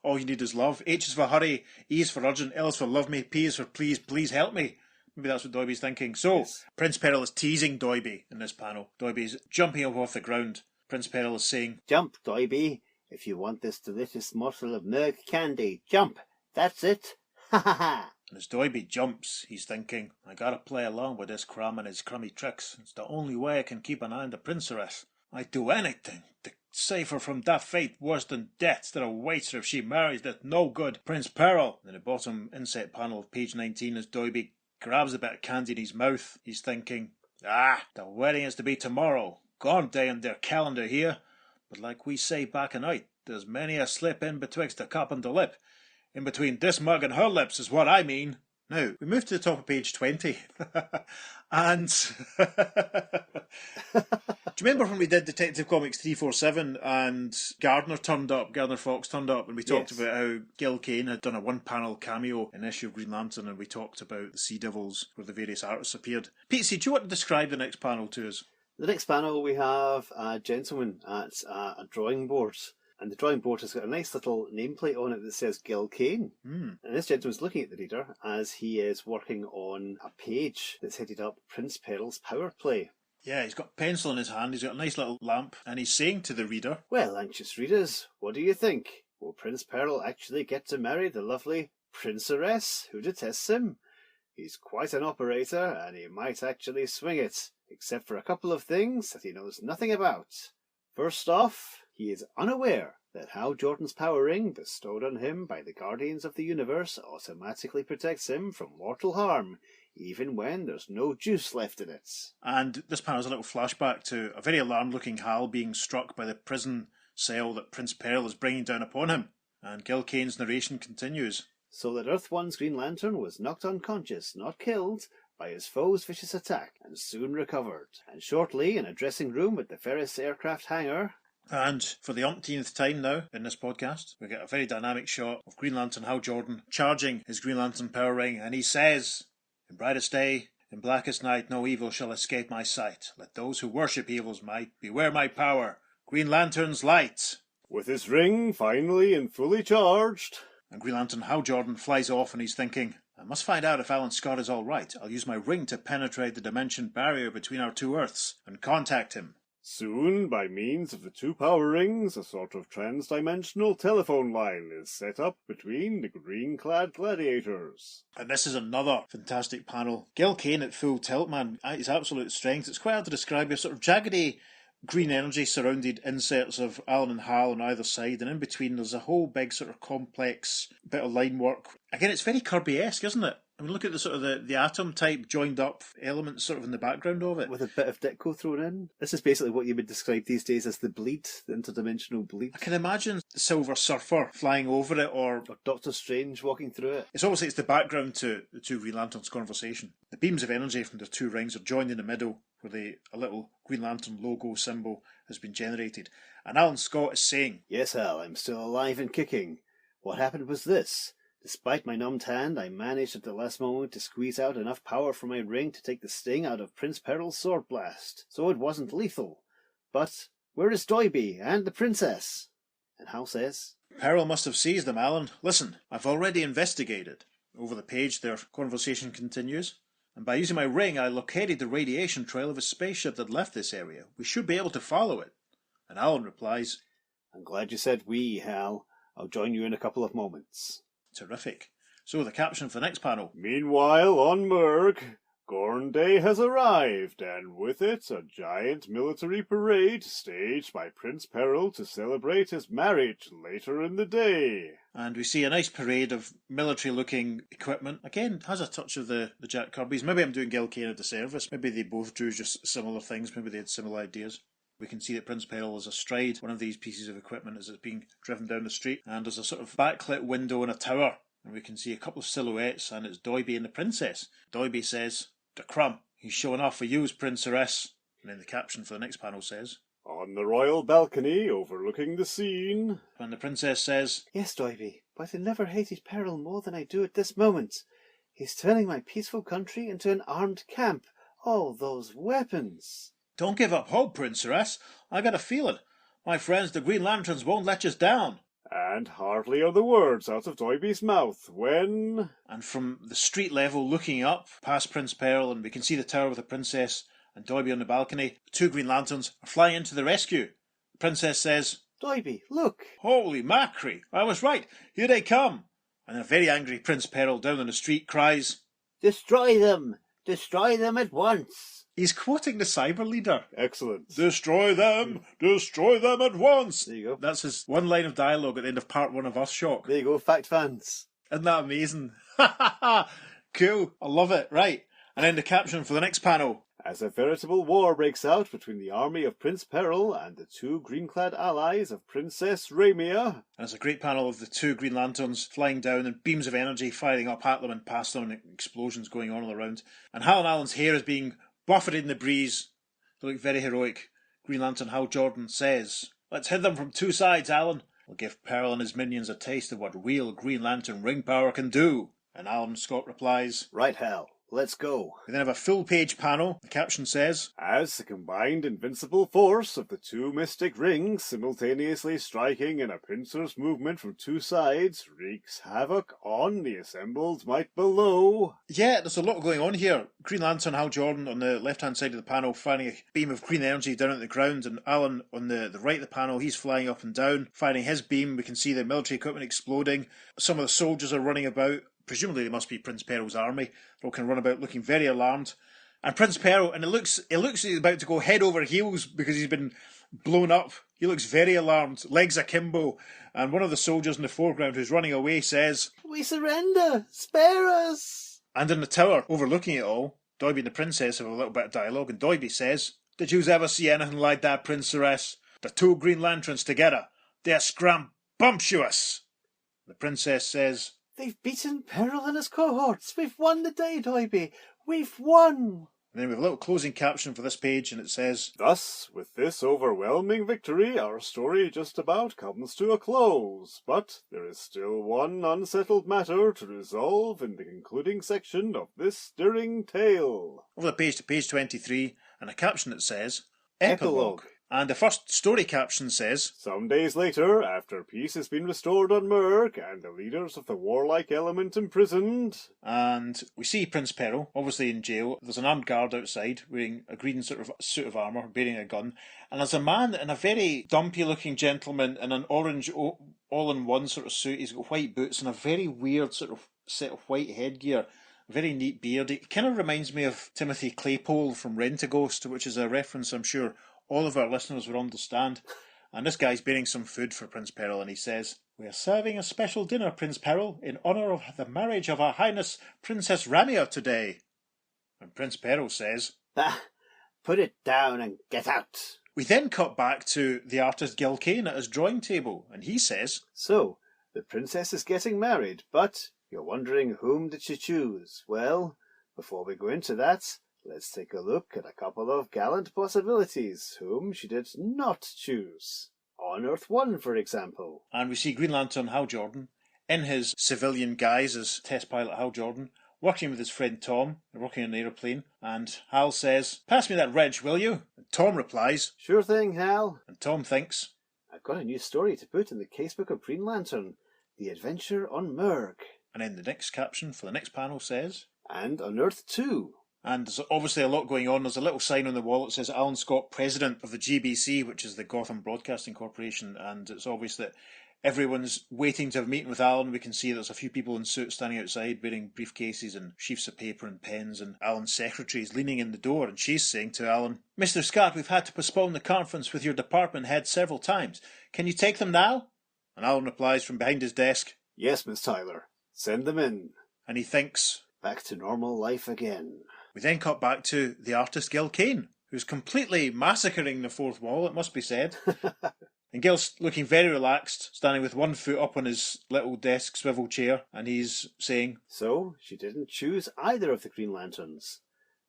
All you need is love. H is for hurry, E is for urgent, L is for love me, P is for please help me. Maybe that's what Doiby's thinking. So, Yes. Prince Peril is teasing Doiby in this panel. Doiby's jumping up off the ground. Prince Peril is saying, Jump, Doiby, if you want this delicious morsel of Merg candy. Jump, that's it. Ha ha ha. and as Doiby jumps, he's thinking, I gotta play along with this Crum and his crummy tricks. It's the only way I can keep an eye on the princess. I'd do anything to save her from that fate worse than death that awaits her if she marries that no good Prince Peril. In the bottom inset panel of page 19, as Doiby grabs a bit of candy in his mouth, he's thinking, the wedding is to be tomorrow. Gone day on their calendar here. But like we say back a night, there's many a slip in betwixt the cup and the lip. In between this mug and her lips is what I mean. Now, we move to the top of page 20. And do you remember when we did Detective Comics 347 and Gardner Fox turned up, and we talked about how Gil Kane had done a one-panel cameo in issue of Green Lantern, and we talked about the Sea Devils where the various artists appeared. Pete, do you want to describe the next panel to us? The next panel we have a gentleman at a drawing board. And the drawing board has got a nice little nameplate on it that says Gil Kane. And this gentleman's looking at the reader as he is working on a page that's headed up Prince Peril's Power Play. Yeah, he's got a pencil in his hand, he's got a nice little lamp, and he's saying to the reader, Well, anxious readers, what do you think? Will Prince Peril actually get to marry the lovely Princeress who detests him? He's quite an operator, and he might actually swing it, except for a couple of things that he knows nothing about. First off, he is unaware that Hal Jordan's power ring, bestowed on him by the Guardians of the Universe, automatically protects him from mortal harm, even when there's no juice left in it. And this panel is a little flashback to a very alarmed-looking Hal being struck by the prison cell that Prince Peril is bringing down upon him. And Gil Kane's narration continues. So that Earth One's Green Lantern was knocked unconscious, not killed, by his foe's vicious attack, and soon recovered. And shortly, in a dressing room at the Ferris aircraft hangar, and for the umpteenth time now in this podcast, we get a very dynamic shot of Green Lantern Hal Jordan charging his Green Lantern power ring, and he says, In brightest day, in blackest night, no evil shall escape my sight. Let those who worship evil's might beware my power. Green Lantern's light. With his ring finally and fully charged. And Green Lantern Hal Jordan flies off, and he's thinking, I must find out if Alan Scott is all right. I'll use my ring to penetrate the dimension barrier between our two Earths and contact him. Soon, by means of the two power rings, a sort of trans-dimensional telephone line is set up between the green-clad gladiators. And this is another fantastic panel. Gil Kane at full tilt, man, at his absolute strength. It's quite hard to describe. Your sort of jaggedy green energy surrounded inserts of Alan and Hal on either side, and in between there's a whole big sort of complex bit of line work. Again, it's very Kirby-esque, isn't it? I mean, look at the sort of the atom type joined up elements sort of in the background of it. with a bit of Ditko thrown in. This is basically what you would describe these days as the bleed, the interdimensional bleed. I can imagine the Silver Surfer flying over it, or Or Doctor Strange walking through it. it's almost like it's the background to the two Green Lanterns' conversation. The beams of energy from the two rings are joined in the middle, where a little Green Lantern logo symbol has been generated. And Alan Scott is saying, Yes, Hal, I'm still alive and kicking. What happened was this. Despite my numbed hand, I managed at the last moment to squeeze out enough power from my ring to take the sting out of Prince Peril's sword blast, so it wasn't lethal. But where is Doiby and the princess? And Hal says, Peril must have seized them, Alan. Listen, I've already investigated. Over the page, their conversation continues. And by using my ring, I located the radiation trail of a spaceship that left this area. We should be able to follow it. And Alan replies, I'm glad you said we, Hal. I'll join you in a couple of moments. Terrific. So the caption for the next panel. Meanwhile, on Merg, Gorn Day has arrived, and with it a giant military parade staged by Prince Peril to celebrate his marriage later in the day. And we see a nice parade of military-looking equipment. Again, has a touch of the Jack Kirby's. Maybe I'm doing Gil Kane a disservice. Maybe they both drew just similar things. Maybe they had similar ideas. We can see that Prince Peril is astride one of these pieces of equipment as it's being driven down the street. And there's a sort of backlit window in a tower. And we can see a couple of silhouettes, and it's Doiby and the princess. Doiby says, "The crumb, he's showing off for you, Princeress." And then the caption for the next panel says, on the royal balcony overlooking the scene. And the princess says, Yes, Doiby, but I never hated Peril more than I do at this moment. He's turning my peaceful country into an armed camp. All those weapons. Don't give up hope, Princess. I got a feeling. My friends the Green Lanterns won't let us down. And hardly are the words out of Doiby's mouth when... And from the street level looking up past Prince Peril, and we can see the tower with the princess and Doiby on the balcony, the two Green Lanterns are flying into the rescue. The princess says, Doiby, look. Holy mackerel, I was right, here they come. And a very angry Prince Peril down on the street cries, Destroy them! Destroy them at once! He's quoting the cyber leader. Excellent. Destroy them at once. There you go. That's his one line of dialogue at the end of part 1 of Earthshock. There you go, fact fans. Isn't that amazing? Cool, I love it. Right, and then the caption for the next panel. As a veritable war breaks out between the army of Prince Peril and the two green-clad allies of Princess Ramia. And it's a great panel of the two Green Lanterns flying down and beams of energy firing up at them and past them and explosions going on all around. And Hal and Alan's hair is being buffeted in the breeze. They look very heroic. Green Lantern Hal Jordan says, Let's hit them from two sides, Alan. We'll give Peril and his minions a taste of what real Green Lantern ring power can do. And Alan Scott replies, Right, Hal. Let's go. We then have a full-page panel. The caption says, As the combined invincible force of the two mystic rings simultaneously striking in a pincer's movement from two sides wreaks havoc on the assembled might below. Yeah, there's a lot going on here. Green Lantern Hal Jordan on the left-hand side of the panel firing a beam of green energy down at the ground, and Alan on the right of the panel, he's flying up and down, firing his beam. We can see the military equipment exploding. Some of the soldiers are running about. Presumably they must be Prince Peril's army. They all can run about looking very alarmed. And Prince Peril, and it looks like he's about to go head over heels because he's been blown up. He looks very alarmed, legs akimbo. And one of the soldiers in the foreground who's running away says, We surrender! Spare us! And in the tower, overlooking it all, Doiby and the princess have a little bit of dialogue, and Doiby says, Did you ever see anything like that, Princess? The two Green Lanterns together. They're scrambumptious. The princess says, They've beaten Peril and his cohorts. We've won the day, Doiby. We've won. And then we have a little closing caption for this page, and it says, Thus, with this overwhelming victory, our story just about comes to a close. But there is still one unsettled matter to resolve in the concluding section of this stirring tale. over the page to page 23, and a caption that says, Epilogue. And the first story caption says, Some days later, after peace has been restored on Merc and the leaders of the warlike element imprisoned, and we see Prince Peril, obviously in jail. There's an armed guard outside, wearing a green sort of suit of armour, bearing a gun. And there's a man in a very dumpy-looking gentleman in an orange all-in-one sort of suit. He's got white boots and a very weird sort of set of white headgear. Very neat beard. It kind of reminds me of Timothy Claypole from Rent-A-Ghost, which is a reference I'm sure all of our listeners will understand. And this guy's bearing some food for Prince Peril, and he says, We are serving a special dinner, Prince Peril, in honour of the marriage of Her Highness Princess Ramia today. And Prince Peril says, Put it down and get out. We then cut back to the artist Gil Kane at his drawing table, and he says, So, the princess is getting married, but you're wondering whom did she choose? Well, before we go into that, let's take a look at a couple of gallant possibilities whom she did not choose. On Earth 1, for example. And we see Green Lantern Hal Jordan, in his civilian guise as test pilot Hal Jordan, working with his friend Tom, working on an aeroplane, and Hal says, Pass me that wrench, will you? And Tom replies, Sure thing, Hal. and Tom thinks, I've got a new story to put in the casebook of Green Lantern, The Adventure on Merg. and then the next caption for the next panel says, And on Earth 2. and there's obviously a lot going on. There's a little sign on the wall that says Alan Scott, President of the GBC, which is the Gotham Broadcasting Corporation, and it's obvious that everyone's waiting to have a meeting with Alan. We can see there's a few people in suits standing outside bearing briefcases and sheafs of paper and pens, and Alan's secretary is leaning in the door, and she's saying to Alan, Mr. Scott, we've had to postpone the conference with your department head several times. Can you take them now? And Alan replies from behind his desk, Yes, Miss Tyler, send them in. and he thinks. Back to normal life again. We then cut back to the artist Gil Kane, who's completely massacring the fourth wall, it must be said. And Gil's looking very relaxed, standing with one foot up on his little desk swivel chair, and he's saying, So, she didn't choose either of the Green Lanterns.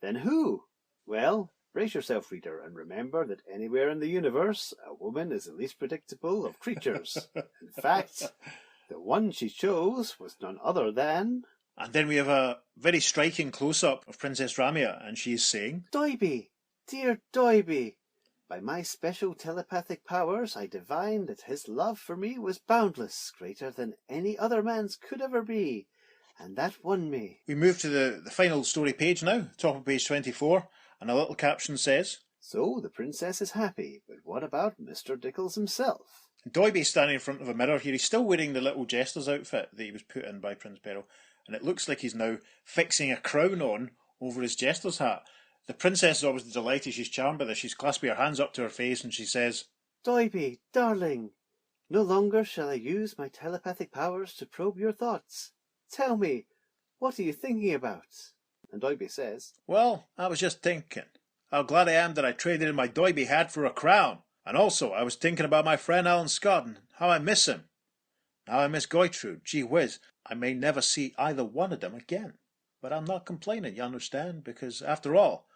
Then who? Well, Brace yourself, reader, and remember that anywhere in the universe, a woman is the least predictable of creatures. In fact, the one she chose was none other than... And then we have a very striking close-up of Princess Ramia, and she is saying, Doiby, dear Doiby, by my special telepathic powers, I divined that his love for me was boundless, greater than any other man's could ever be, and that won me. We move to the final story page now, top of page 24, and a little caption says, So the princess is happy, but what about Mr. Dickles himself? Doiby's standing in front of a mirror here. He's still wearing the little jester's outfit that he was put in by Prince Peril, and it looks like he's now fixing a crown on over his jester's hat. The princess is obviously delighted. She's charmed by this. She's clasping her hands up to her face and she says, Doiby, darling, no longer shall I use my telepathic powers to probe your thoughts. Tell me, what are you thinking about? And Doiby says, Well, I was just thinking how glad I am that I traded in my Doiby hat for a crown. And also, I was thinking about my friend Alan Scott and how I miss him. Now I miss Gertrude. Gee whiz, I may never see either one of them again. But I'm not complaining, you understand, because after all,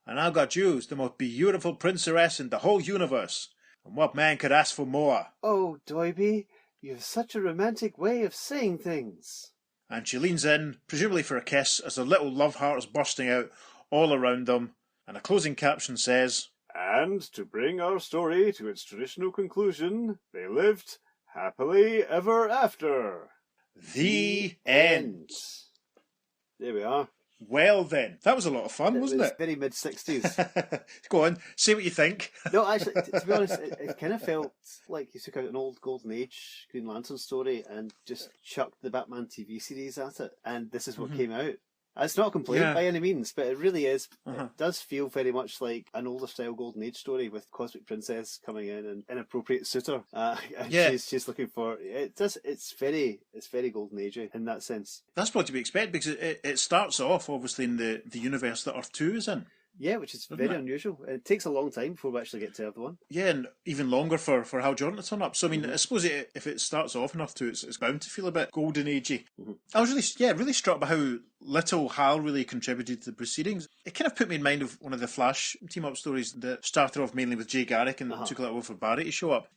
I now got you as the most beautiful princess in the whole universe. And what man could ask for more? Oh, Doiby, you have such a romantic way of saying things. And she leans in, presumably for a kiss, as a little love heart is bursting out all around them. And a closing caption says, And to bring our story to its traditional conclusion, they lived happily ever after. The end. There we are. Well then, that was a lot of fun, wasn't was it? very mid-60s. Go on, say what you think. No, actually, to be honest, it kind of felt like he took out an old Golden Age Green Lantern story and just chucked the Batman TV series at it, and this is what came out. It's not a complaint by any means, but it really is. It does feel very much like an older style Golden Age story with Cosmic Princess coming in and inappropriate suitor. And she's looking for it. It's very Golden Agey in that sense. That's what to be expected because it starts off obviously in the universe that Earth 2 is in. Yeah, which is very unusual. It takes a long time before we actually get to Earth 1. Yeah, and even longer for Hal Jordan to turn up. So, I mean, I suppose if it starts off enough to, it's bound to feel a bit golden agey. I was really struck by how little Hal really contributed to the proceedings. It kind of put me in mind of one of the Flash team-up stories that started off mainly with Jay Garrick and took a little while for Barry to show up.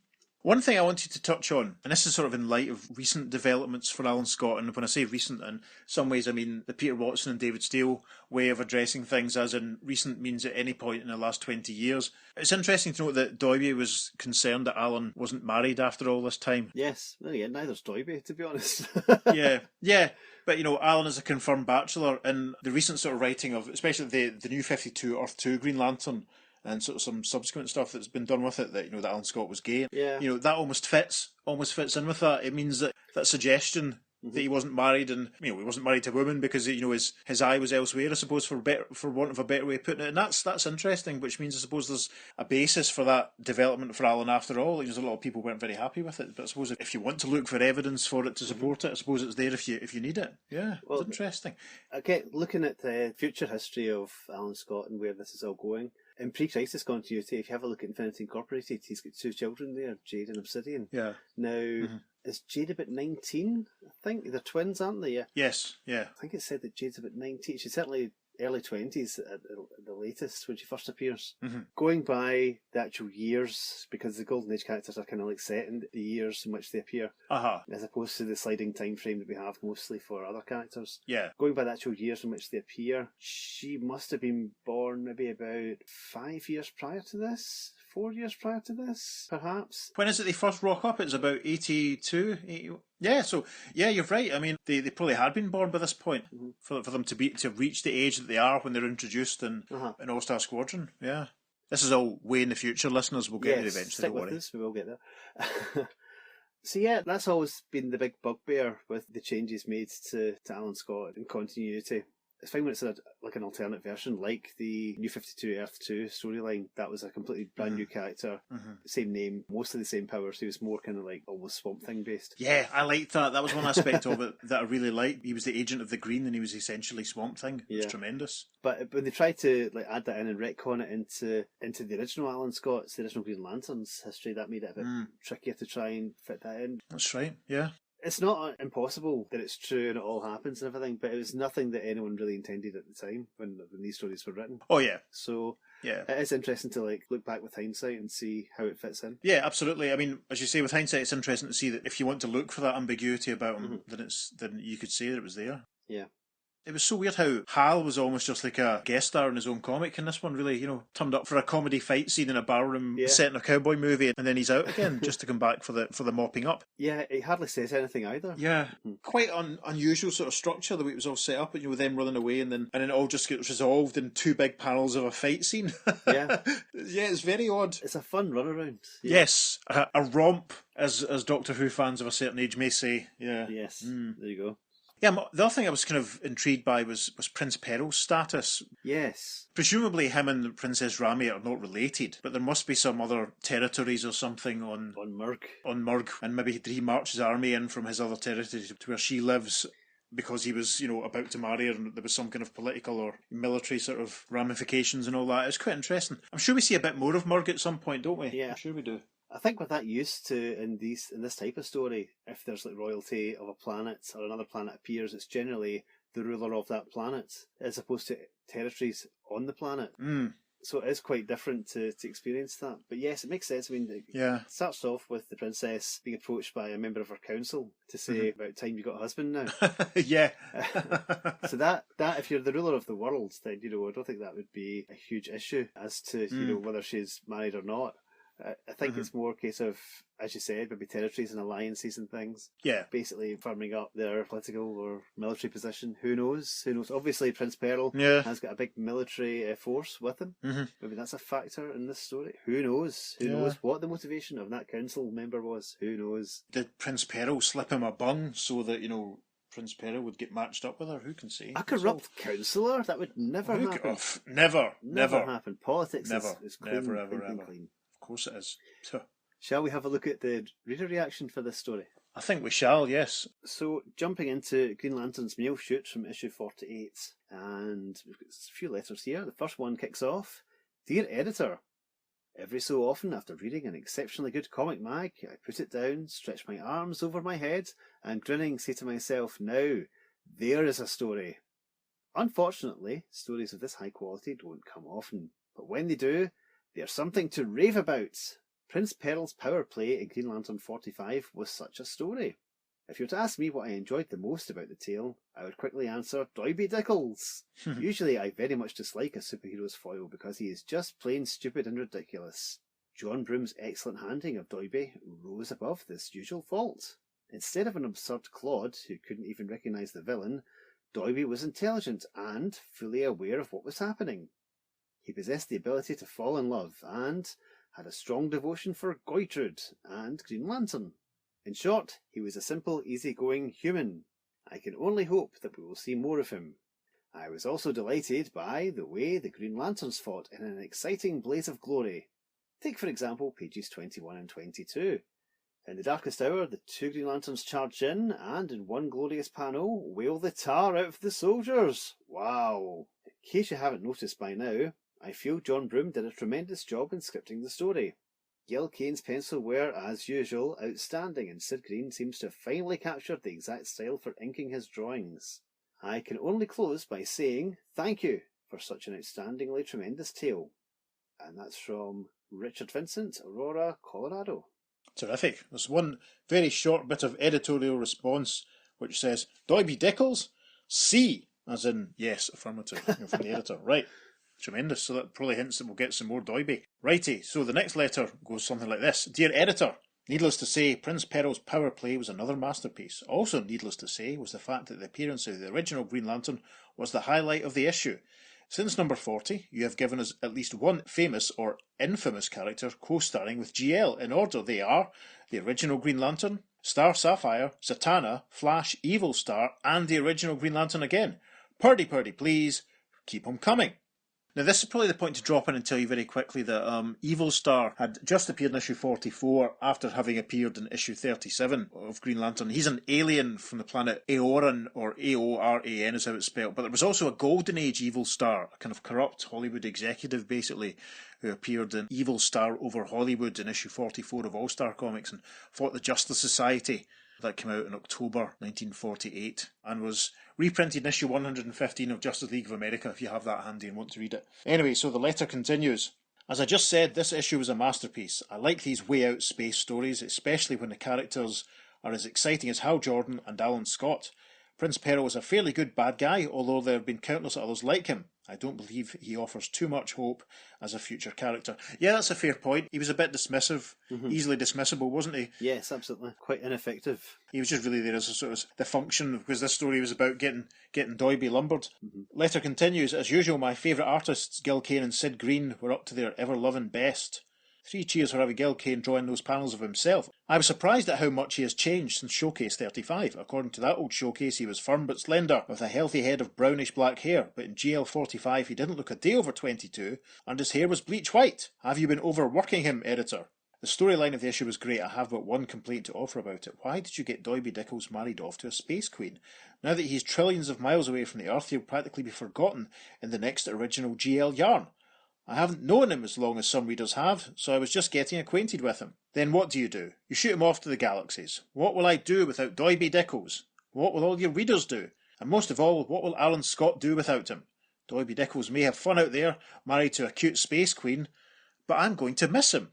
One thing I wanted to touch on, and this is sort of in light of recent developments for Alan Scott, and when I say recent, in some ways I mean the Peter Watson and David Steele way of addressing things, as in recent means at any point in the last 20 years. It's interesting to note that Doiby was concerned that Alan wasn't married after all this time. Yes, well, yeah, neither's Doiby, to be honest. Yeah. But, you know, Alan is a confirmed bachelor, and the recent sort of writing of, especially the new 52 Earth 2 Green Lantern, and sort of some subsequent stuff that's been done with it, that, you know, that Alan Scott was gay. Yeah. You know, that almost fits in with that. It means that suggestion that he wasn't married, and, you know, he wasn't married to a woman because, you know, his eye was elsewhere, I suppose, for want of a better way of putting it. And that's interesting, which means I suppose there's a basis for that development for Alan after all. There's a lot of people weren't very happy with it, but I suppose if you want to look for evidence for it to support it, I suppose it's there if you need it. Yeah, well, it's interesting. Okay, looking at the future history of Alan Scott and where this is all going, in pre-crisis continuity, if you have a look at Infinity Incorporated, he's got two children there, Jade and Obsidian. Yeah. Now, is Jade about 19? I think they're twins, aren't they? Yeah. Yes. Yeah. I think it said that Jade's about 19. She's certainly early 20s at the latest when she first appears. Going by the actual years, because the Golden Age characters are kind of like set in the years in which they appear, as opposed to the sliding time frame that we have mostly for other characters. Yeah. Going by the actual years in which they appear, she must have been born maybe about 5 years prior to this. 4 years prior to this, perhaps. When is it they first rock up? It's about 82, 80... Yeah, so, yeah, you're right. I mean, they probably had been born by this point for them to reach the age that they are when they're introduced in All-Star Squadron. Yeah. This is all way in the future, listeners. We'll get there eventually, stick don't with worry. us, we will get there. So yeah, that's always been the big bugbear with the changes made to Alan Scott in continuity. It's fine when it's like an alternate version, like the New 52 Earth 2 storyline. That was a completely brand new character, same name, mostly the same powers. He was more kind of like almost Swamp Thing based. Yeah, I liked that. That was one aspect of it that I really liked. He was the agent of the Green, and he was essentially Swamp Thing. It was tremendous. But when they tried to like add that in and retcon it into the original Alan Scott's, the original Green Lantern's history, that made it a bit trickier to try and fit that in. That's right. Yeah. It's not impossible that it's true and it all happens and everything, but it was nothing that anyone really intended at the time when these stories were written. Oh, yeah. So yeah, it is interesting to look back with hindsight and see how it fits in. Yeah, absolutely. I mean, as you say, with hindsight, it's interesting to see that if you want to look for that ambiguity about him, then you could say that it was there. Yeah. It was so weird how Hal was almost just like a guest star in his own comic, and this one really, turned up for a comedy fight scene in a barroom set in a cowboy movie, and then he's out again just to come back for the mopping up. Yeah, he hardly says anything either. Yeah, quite unusual sort of structure the way it was all set up, and with them running away, and then it all just gets resolved in 2 big panels of a fight scene. Yeah, yeah, it's very odd. It's a fun runaround. Yeah. Yes, a romp, as Doctor Who fans of a certain age may say. Yeah. Yes. There you go. Yeah, the other thing I was kind of intrigued by was Prince Peril's status. Yes. Presumably him and Princess Ramia are not related, but there must be some other territories or something on Murg. On Murg, and maybe he marched his army in from his other territory to where she lives because he was, about to marry her, and there was some kind of political or military sort of ramifications and all that. It's quite interesting. I'm sure we see a bit more of Murg at some point, don't we? Yeah. I'm sure we do. I think what that used to in this type of story, if there's royalty of a planet or another planet appears, it's generally the ruler of that planet as opposed to territories on the planet. So it is quite different to experience that. But yes, it makes sense. I mean, it starts off with the princess being approached by a member of her council to say, about time you got a husband now. Yeah. So that if you're the ruler of the world, then, I don't think that would be a huge issue as to, whether she's married or not. I think it's more a case of, as you said, maybe territories and alliances and things. Yeah. Basically firming up their political or military position. Who knows? Obviously, Prince Peril has got a big military force with him. Maybe that's a factor in this story. Who knows? Who knows what the motivation of that council member was? Who knows? Did Prince Peril slip him a bung so that, Prince Peril would get matched up with her? Who can say? A corrupt councillor? That would never happen. Never happen. Politics is clean. Never, ever, clean, ever. clean. Of course it is. Shall we have a look at the reader reaction for this story? I think we shall, yes. So, jumping into Green Lantern's mail shoot from issue 48, and we've got a few letters here. The first one kicks off, Dear Editor, every so often after reading an exceptionally good comic mag, I put it down, stretch my arms over my head, and grinning say to myself, now, there is a story. Unfortunately, stories of this high quality don't come often, but when they do, there's something to rave about. Prince Peril's power play in Green Lantern 45 was such a story. If you were to ask me what I enjoyed the most about the tale, I would quickly answer Doiby Dickles. Usually I very much dislike a superhero's foil because he is just plain stupid and ridiculous. John Broom's excellent handling of Doiby rose above this usual fault. Instead of an absurd clod who couldn't even recognise the villain, Doiby was intelligent and fully aware of what was happening. He possessed the ability to fall in love and had a strong devotion for Gertrude and Green Lantern. In short, he was a simple, easygoing human. I can only hope that we will see more of him. I was also delighted by the way the Green Lanterns fought in an exciting blaze of glory. Take, for example, pages 21 and 22. In the darkest hour, the 2 Green Lanterns charge in and, in one glorious panel, wail the tar out of the soldiers. Wow! In case you haven't noticed by now, I feel John Broom did a tremendous job in scripting the story. Gil Kane's pencil were, as usual, outstanding, and Sid Green seems to have finally captured the exact style for inking his drawings. I can only close by saying thank you for such an outstandingly tremendous tale. And that's from Richard Vincent, Aurora, Colorado. Terrific. There's one very short bit of editorial response which says, Doiby Dickles? C, as in yes, affirmative, from the editor. Right. Tremendous. So that probably hints that we'll get some more Doiby. Righty. So the next letter goes something like this. Dear Editor, needless to say, Prince Peril's power play was another masterpiece. Also needless to say was the fact that the appearance of the original Green Lantern was the highlight of the issue. Since number 40, you have given us at least one famous or infamous character co-starring with GL. In order, they are the original Green Lantern, Star Sapphire, Satana, Flash, Evil Star, and the original Green Lantern again. Purdy, please, keep 'em coming. Now, this is probably the point to drop in and tell you very quickly that Evil Star had just appeared in issue 44 after having appeared in issue 37 of Green Lantern. He's an alien from the planet Aoran, or Aoran is how it's spelled. But there was also a Golden Age Evil Star, a kind of corrupt Hollywood executive, basically, who appeared in Evil Star over Hollywood in issue 44 of All-Star Comics and fought the Justice Society. that came out in October 1948 and was reprinted in issue 115 of Justice League of America, if you have that handy and want to read it. Anyway, so the letter continues. As I just said, this issue was a masterpiece. I like these way-out space stories, especially when the characters are as exciting as Hal Jordan and Alan Scott. Prince Peril is a fairly good bad guy, although there have been countless others like him. I don't believe he offers too much hope as a future character. Yeah, that's a fair point. He was a bit dismissive, easily dismissible, wasn't he? Yes, absolutely. Quite ineffective. He was just really there as a sort of the function, because this story was about getting Doiby lumbered. Letter continues, as usual, my favourite artists, Gil Kane and Sid Green, were up to their ever-loving best. 3 cheers for having Gil Kane drawing those panels of himself. I was surprised at how much he has changed since Showcase 35. According to that old Showcase, he was firm but slender, with a healthy head of brownish black hair, but in GL 45 he didn't look a day over 22, and his hair was bleach white. Have you been overworking him, editor? The storyline of the issue was great. I have but one complaint to offer about it. Why did you get Doiby Dickles married off to a space queen? Now that he's trillions of miles away from the Earth, he'll practically be forgotten in the next original GL yarn. I haven't known him as long as some readers have, so I was just getting acquainted with him. Then what do? You shoot him off to the galaxies. What will I do without Doiby Dickles? What will all your readers do? And most of all, what will Alan Scott do without him? Doiby Dickles may have fun out there, married to a cute space queen, but I'm going to miss him.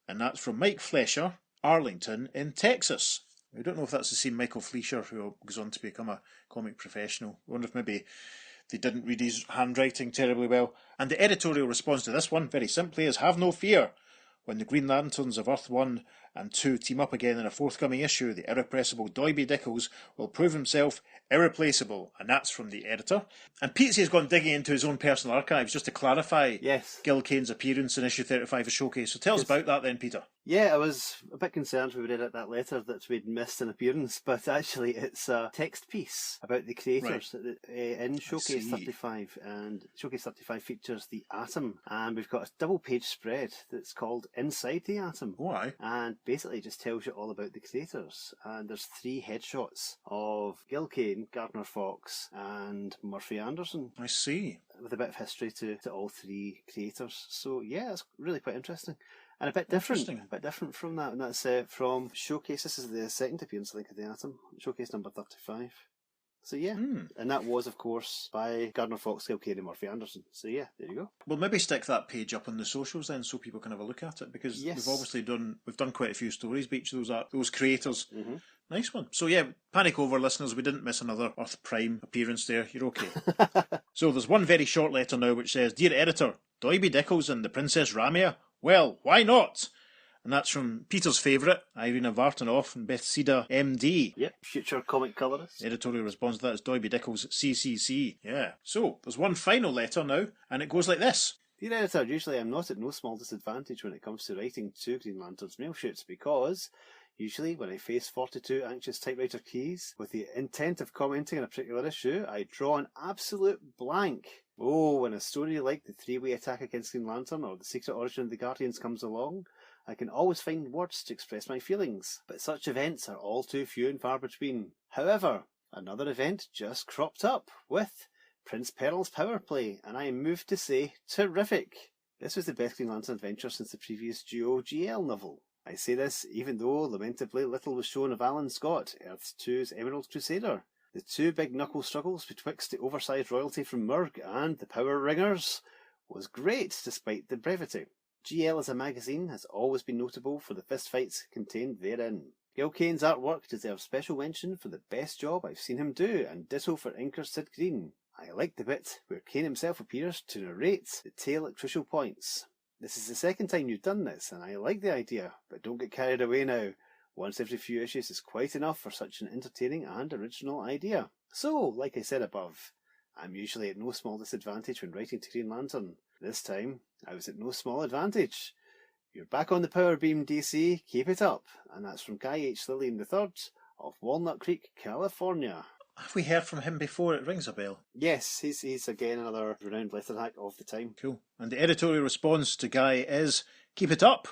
And that's from Mike Flesher, Arlington in Texas. I don't know if that's the same Michael Fleischer who goes on to become a comic professional. I wonder if maybe they didn't read his handwriting terribly well. And the editorial response to this one, very simply, is have no fear. When the Green Lanterns of Earth 1 and 2 team up again in a forthcoming issue, the irrepressible Doiby Dickles will prove himself irreplaceable. And that's from the editor. And Pete has gone digging into his own personal archives just to clarify Gil Kane's appearance in issue 35 of Showcase. So tell us about that then, Peter. Yeah, I was a bit concerned when we read out that letter that we'd missed an appearance, but actually it's a text piece about the creators in Showcase 35, and Showcase 35 features the Atom, and we've got a double-page spread that's called Inside the Atom. Why? And basically just tells you all about the creators, and there's 3 headshots of Gil Kane, Gardner Fox, and Murphy Anderson. I see. With a bit of history to all 3 creators. So yeah, it's really quite interesting. And a bit different from that. And that's from Showcase. This is the second appearance, I think, of the Atom. Showcase number 35. So yeah. And that was, of course, by Gardner Fox, Gil Kane and Murphy Anderson. So yeah, there you go. We'll maybe stick that page up on the socials then so people can have a look at it, because we've done quite a few stories by each of those creators. Nice one. So yeah, panic over, listeners. We didn't miss another Earth Prime appearance there. You're okay. So there's one very short letter now which says, Dear Editor, Doiby Dickles and the Princess Ramia? Well, why not? And that's from Peter's favourite, Irina Vartanoff and Bethsaida MD. Yep, future comic colourist. Editorial response to that is Doiby Dickles CCC. Yeah. So, there's one final letter now, and it goes like this. Dear Editor, usually I'm not at no small disadvantage when it comes to writing 2 Green Lanterns mail shoots, because usually when I face 42 anxious typewriter keys with the intent of commenting on a particular issue, I draw an absolute blank. Oh, when a story like the 3-way attack against Green Lantern or the secret origin of the Guardians comes along, I can always find words to express my feelings, but such events are all too few and far between. However, another event just cropped up with Prince Peril's power play, and I am moved to say, terrific! This was the best Green Lantern adventure since the previous Duo GL novel. I say this even though lamentably little was shown of Alan Scott, Earth 2's Emerald Crusader. The 2 big knuckle struggles betwixt the oversized royalty from Murg and the Power Ringers was great despite the brevity. GL as a magazine has always been notable for the fistfights contained therein. Gil Kane's artwork deserves special mention for the best job I've seen him do, and ditto for inker Sid Green. I like the bit where Kane himself appears to narrate the tale at crucial points. This is the second time you've done this, and I like the idea, but don't get carried away now. Once every few issues is quite enough for such an entertaining and original idea. So, like I said above, I'm usually at no small disadvantage when writing to Green Lantern. This time, I was at no small advantage. You're back on the power beam, DC. Keep it up. And that's from Guy H. Lillian III of Walnut Creek, California. Have we heard from him before? It rings a bell. Yes, he's again another renowned letter hack of the time. Cool. And the editorial response to Guy is, keep it up.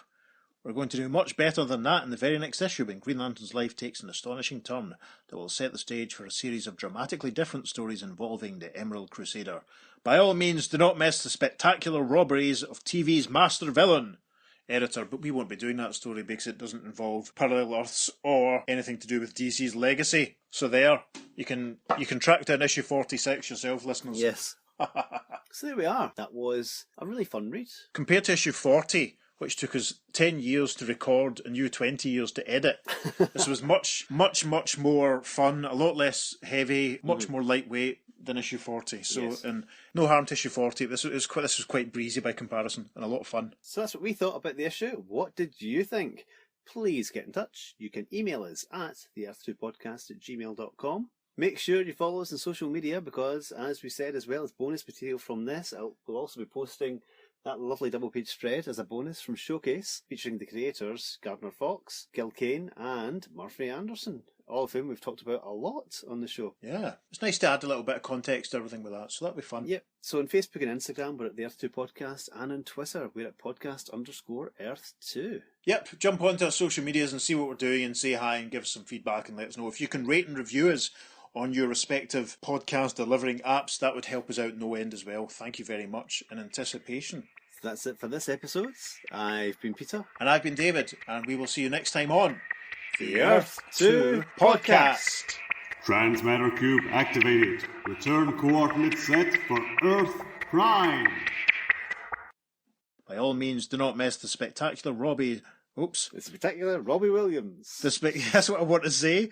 We're going to do much better than that in the very next issue when Green Lantern's life takes an astonishing turn that will set the stage for a series of dramatically different stories involving the Emerald Crusader. By all means, do not miss the spectacular robberies of TV's master villain. editor, but we won't be doing that story because it doesn't involve parallel Earths or anything to do with DC's legacy. So there, you can track down issue 46 yourself, listeners. Yes. So there we are. That was a really fun read. Compared to issue 40, which took us 10 years to record and you 20 years to edit, this was much more fun, a lot less heavy, much more lightweight than issue 40. So, Yes. and no harm to issue 40. This was quite breezy by comparison and a lot of fun. So that's what we thought about the issue. What did you think? Please get in touch. You can email us at theearth2podcast@gmail.com. Make sure you follow us on social media because, as we said, as well as bonus material from this, we'll also be posting that lovely double-page spread as a bonus from Showcase, featuring the creators Gardner Fox, Gil Kane, and Murphy Anderson, all of whom we've talked about a lot on the show. Yeah, it's nice to add a little bit of context to everything with that, so that'll be fun. Yep. So on Facebook and Instagram, we're at the Earth2 Podcast, and on Twitter, we're at podcast_Earth2. Yep, jump onto our social medias and see what we're doing and say hi and give us some feedback and let us know. If you can rate and review us on your respective podcast delivering apps, that would help us out no end as well. Thank you very much in anticipation. So that's it for this episode. I've been Peter. And I've been David, and we will see you next time on The Earth 2 Podcast. Transmatter cube activated. Return coordinates set for Earth Prime. By all means, do not mess the spectacular Robbie. Oops. The spectacular Robbie Williams. That's what I want to say.